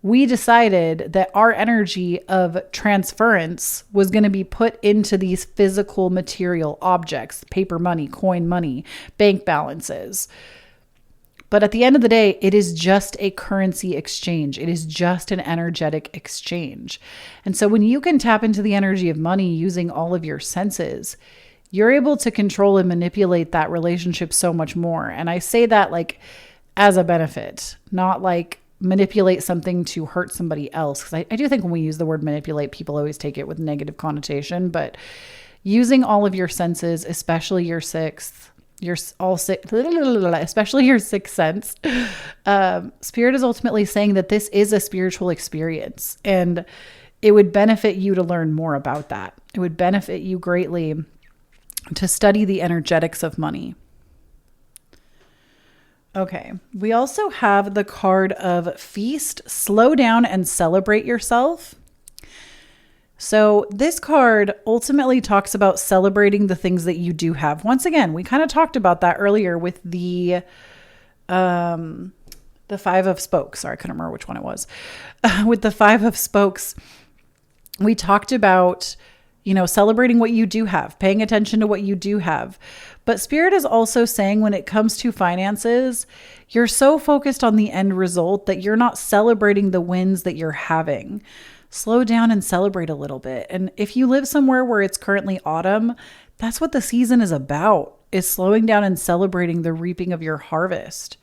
We decided that our energy of transference was going to be put into these physical material objects, paper money, coin money, bank balances. But at the end of the day, it is just a currency exchange. It is just an energetic exchange. And so when you can tap into the energy of money using all of your senses, you're able to control and manipulate that relationship so much more. And I say that like as a benefit, not like manipulate something to hurt somebody else. Because I do think when we use the word manipulate, people always take it with negative connotation. But using all of your senses, especially your sixth, especially your sixth sense, Spirit is ultimately saying that this is a spiritual experience, and it would benefit you to learn more about that. It would benefit you greatly to study the energetics of money. Okay, we also have the card of feast, slow down, and celebrate yourself. So this card ultimately talks about celebrating the things that you do have. Once again, we kind of talked about that earlier with the Five of Spokes. Sorry, I couldn't remember which one it was. With the Five of Spokes, we talked about, celebrating what you do have, paying attention to what you do have. But Spirit is also saying when it comes to finances, you're so focused on the end result that you're not celebrating the wins that you're having. Slow down and celebrate a little bit. And if you live somewhere where it's currently autumn, that's what the season is about, is slowing down and celebrating the reaping of your harvest.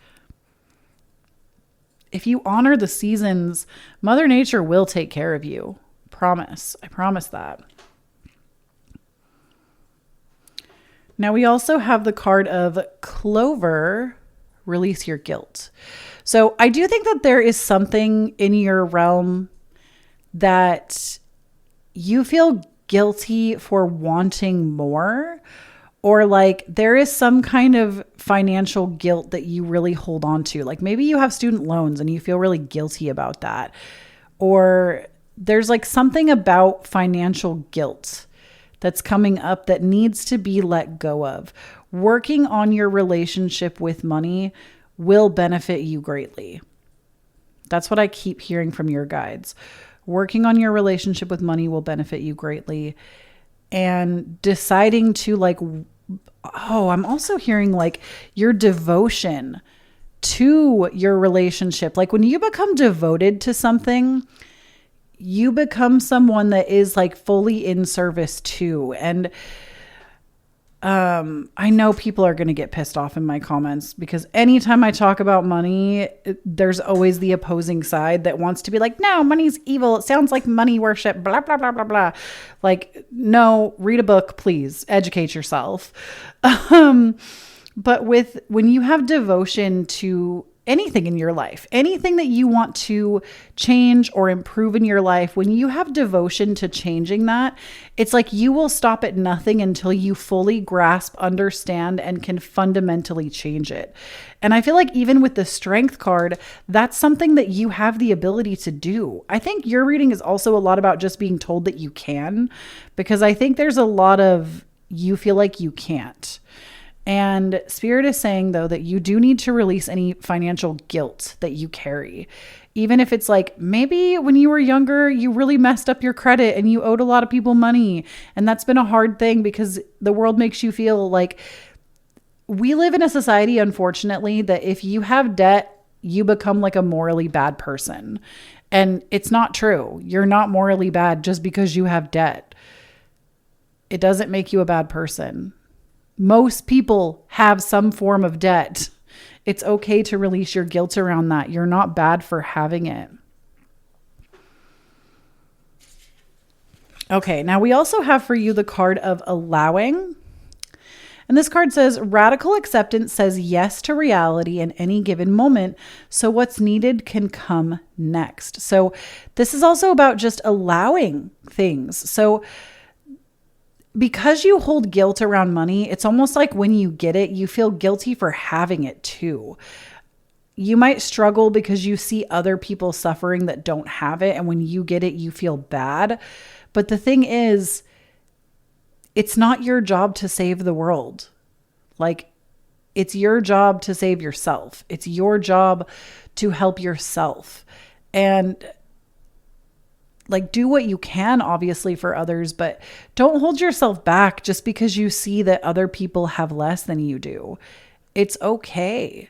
If you honor the seasons, Mother Nature will take care of you. Promise. I promise that. Now we also have the card of Clover, release your guilt. So I do think that there is something in your realm that you feel guilty for wanting more, or like there is some kind of financial guilt that you really hold on to. Like maybe you have student loans and you feel really guilty about that. Or there's like something about financial guilt that's coming up that needs to be let go of. Working on your relationship with money will benefit you greatly. That's what I keep hearing from your guides. Working on your relationship with money will benefit you greatly. And deciding to I'm also hearing like your devotion to your relationship. Like when you become devoted to something, you become someone that is like fully in service to. And I know people are going to get pissed off in my comments because anytime I talk about money, there's always the opposing side that wants to be like, no, money's evil. It sounds like money worship, blah, blah, blah, blah, blah. Like, no, read a book, please. Educate yourself. But when you have devotion to anything in your life, anything that you want to change or improve in your life, when you have devotion to changing that, it's like you will stop at nothing until you fully grasp, understand, and can fundamentally change it. And I feel like even with the Strength card, that's something that you have the ability to do. I think your reading is also a lot about just being told that you can, because I think there's a lot of you feel like you can't. And Spirit is saying, though, that you do need to release any financial guilt that you carry. Even if it's like, maybe when you were younger, you really messed up your credit and you owed a lot of people money. And that's been a hard thing because the world makes you feel like we live in a society, unfortunately, that if you have debt, you become like a morally bad person. And it's not true. You're not morally bad just because you have debt. It doesn't make you a bad person. Most people have some form of debt. It's okay to release your guilt around that. You're not bad for having it. Okay, now we also have for you the card of allowing. And this card says, radical acceptance says yes to reality in any given moment, so what's needed can come next. So this is also about just allowing things. So because you hold guilt around money, it's almost like when you get it, you feel guilty for having it too. You might struggle because you see other people suffering that don't have it. And when you get it, you feel bad. But the thing is, it's not your job to save the world. Like, it's your job to save yourself. It's your job to help yourself. And like, do what you can, obviously, for others, but don't hold yourself back just because you see that other people have less than you do. It's okay.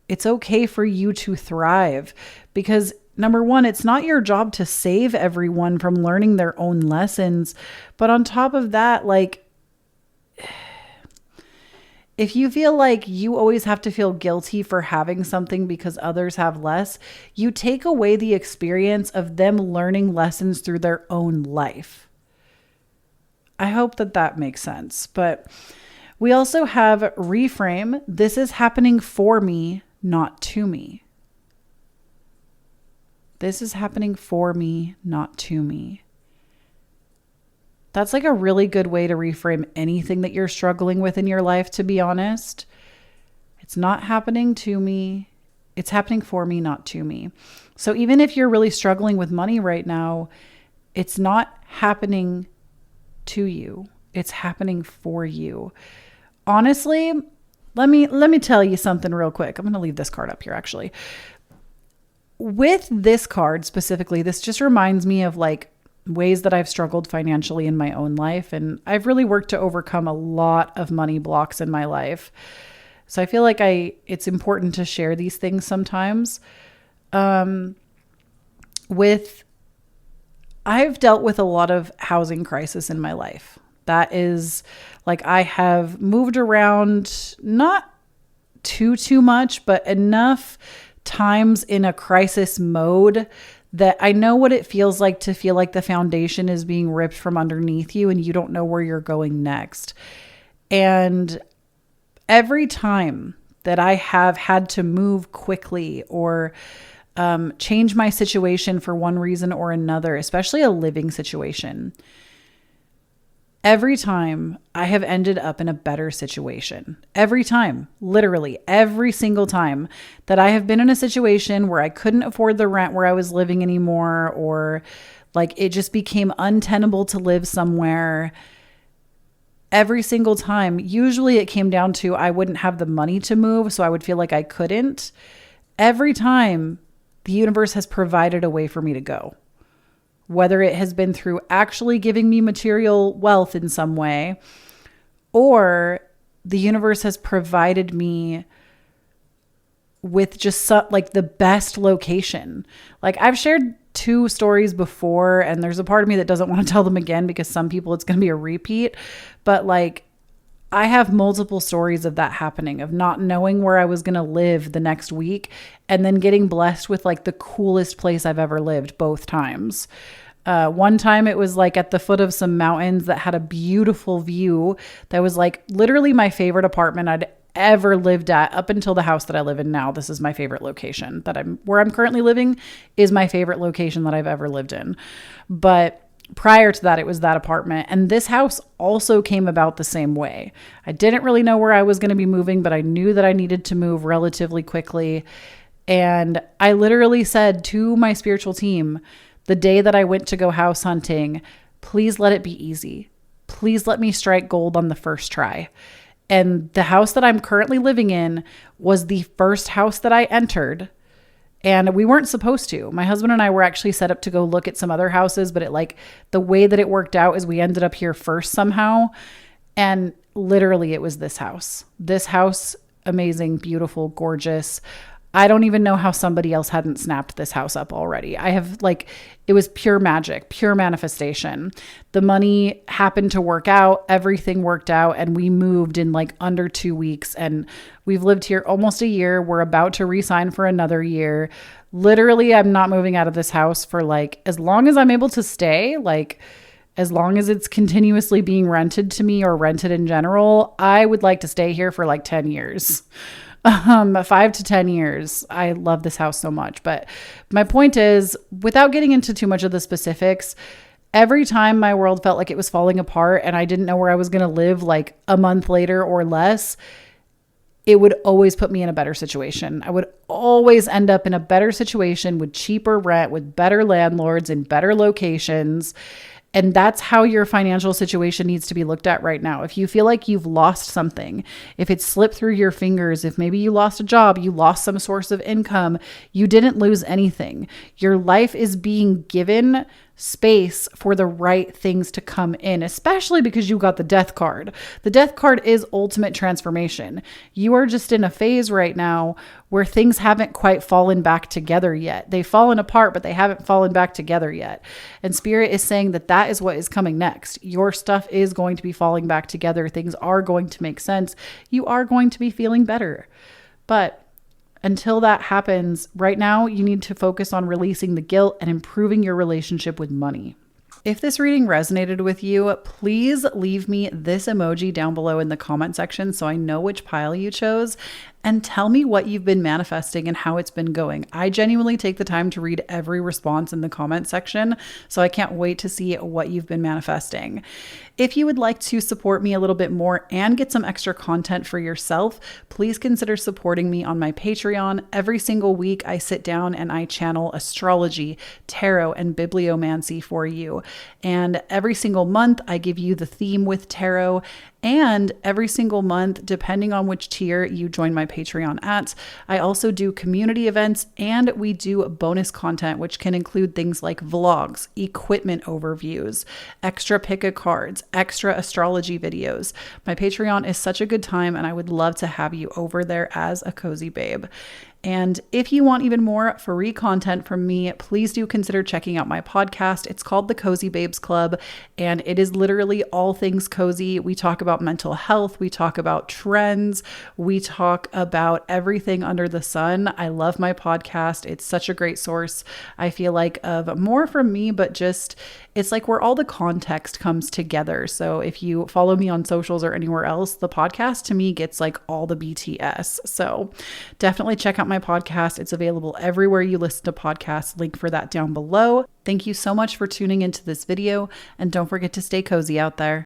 It's okay for you to thrive because number one, it's not your job to save everyone from learning their own lessons. But on top of that, like, if you feel like you always have to feel guilty for having something because others have less, you take away the experience of them learning lessons through their own life. I hope that that makes sense. But we also have reframe. This is happening for me, not to me. This is happening for me, not to me. That's like a really good way to reframe anything that you're struggling with in your life, to be honest. It's not happening to me. It's happening for me, not to me. So even if you're really struggling with money right now, it's not happening to you. It's happening for you. Honestly, let me tell you something real quick. I'm going to leave this card up here actually. With this card specifically, this just reminds me of like ways that I've struggled financially in my own life. And I've really worked to overcome a lot of money blocks in my life. So I feel like it's important to share these things sometimes. I've dealt with a lot of housing crisis in my life. That is like, I have moved around, not too much, but enough times in a crisis mode that I know what it feels like to feel like the foundation is being ripped from underneath you and you don't know where you're going next. And every time that I have had to move quickly or change my situation for one reason or another, especially a living situation, every time I have ended up in a better situation. Every time, literally every single time that I have been in a situation where I couldn't afford the rent where I was living anymore, or like it just became untenable to live somewhere. Every single time, usually it came down to I wouldn't have the money to move, so I would feel like I couldn't. Every time, the universe has provided a way for me to go. Whether it has been through actually giving me material wealth in some way, or the universe has provided me with just like the best location. Like I've shared 2 stories before, and there's a part of me that doesn't want to tell them again because some people it's going to be a repeat. But like I have multiple stories of that happening, of not knowing where I was going to live the next week and then getting blessed with like the coolest place I've ever lived both times. One time it was like at the foot of some mountains that had a beautiful view that was like literally my favorite apartment I'd ever lived at up until the house that I live in now. This is my favorite location where I'm currently living is my favorite location that I've ever lived in. But prior to that, it was that apartment. And this house also came about the same way. I didn't really know where I was going to be moving, but I knew that I needed to move relatively quickly. And I literally said to my spiritual team, the day that I went to go house hunting, please let it be easy. Please let me strike gold on the first try. And the house that I'm currently living in was the first house that I entered. And we weren't supposed to. My husband and I were actually set up to go look at some other houses, but the way that it worked out is we ended up here first somehow. And literally it was this house. This house, amazing, beautiful, gorgeous. I don't even know how somebody else hadn't snapped this house up already. It was pure magic, pure manifestation. The money happened to work out. Everything worked out. And we moved in like under 2 weeks. And we've lived here almost a year. We're about to re-sign for another year. Literally, I'm not moving out of this house for like, as long as I'm able to stay, like as long as it's continuously being rented to me or rented in general, I would like to stay here for like 10 years. 5 to 10 years. I love this house so much. But my point is, without getting into too much of the specifics, every time my world felt like it was falling apart and I didn't know where I was going to live like a month later or less, it would always put me in a better situation. I would always end up in a better situation with cheaper rent, with better landlords in better locations. And that's how your financial situation needs to be looked at right now. If you feel like you've lost something, if it's slipped through your fingers, if maybe you lost a job, you lost some source of income, you didn't lose anything. Your life is being given space for the right things to come in, especially because you got the death card. The death card is ultimate transformation. You are just in a phase right now where things haven't quite fallen back together yet. They've fallen apart, but they haven't fallen back together yet. And Spirit is saying that that is what is coming next. Your stuff is going to be falling back together. Things are going to make sense. You are going to be feeling better. But until that happens, right now, you need to focus on releasing the guilt and improving your relationship with money. If this reading resonated with you, please leave me this emoji down below in the comment section so I know which pile you chose, and tell me what you've been manifesting and how it's been going. I genuinely take the time to read every response in the comment section, so I can't wait to see what you've been manifesting. If you would like to support me a little bit more and get some extra content for yourself, please consider supporting me on my Patreon. Every single week, I sit down and I channel astrology, tarot, and bibliomancy for you. And every single month, I give you the theme with tarot. And every single month, depending on which tier you join my Patreon at, I also do community events and we do bonus content, which can include things like vlogs, equipment overviews, extra pick a cards, extra astrology videos. My Patreon is such a good time and I would love to have you over there as a cozy babe. And if you want even more free content from me, please do consider checking out my podcast. It's called The Cozy Babes Club, and it is literally all things cozy. We talk about mental health. We talk about trends. We talk about everything under the sun. I love my podcast. It's such a great source, I feel like, of more from me, but just it's like where all the context comes together. So if you follow me on socials or anywhere else, the podcast to me gets like all the BTS. So definitely check out my podcast. It's available everywhere you listen to podcasts. Link for that down below. Thank you so much for tuning into this video, and don't forget to stay cozy out there.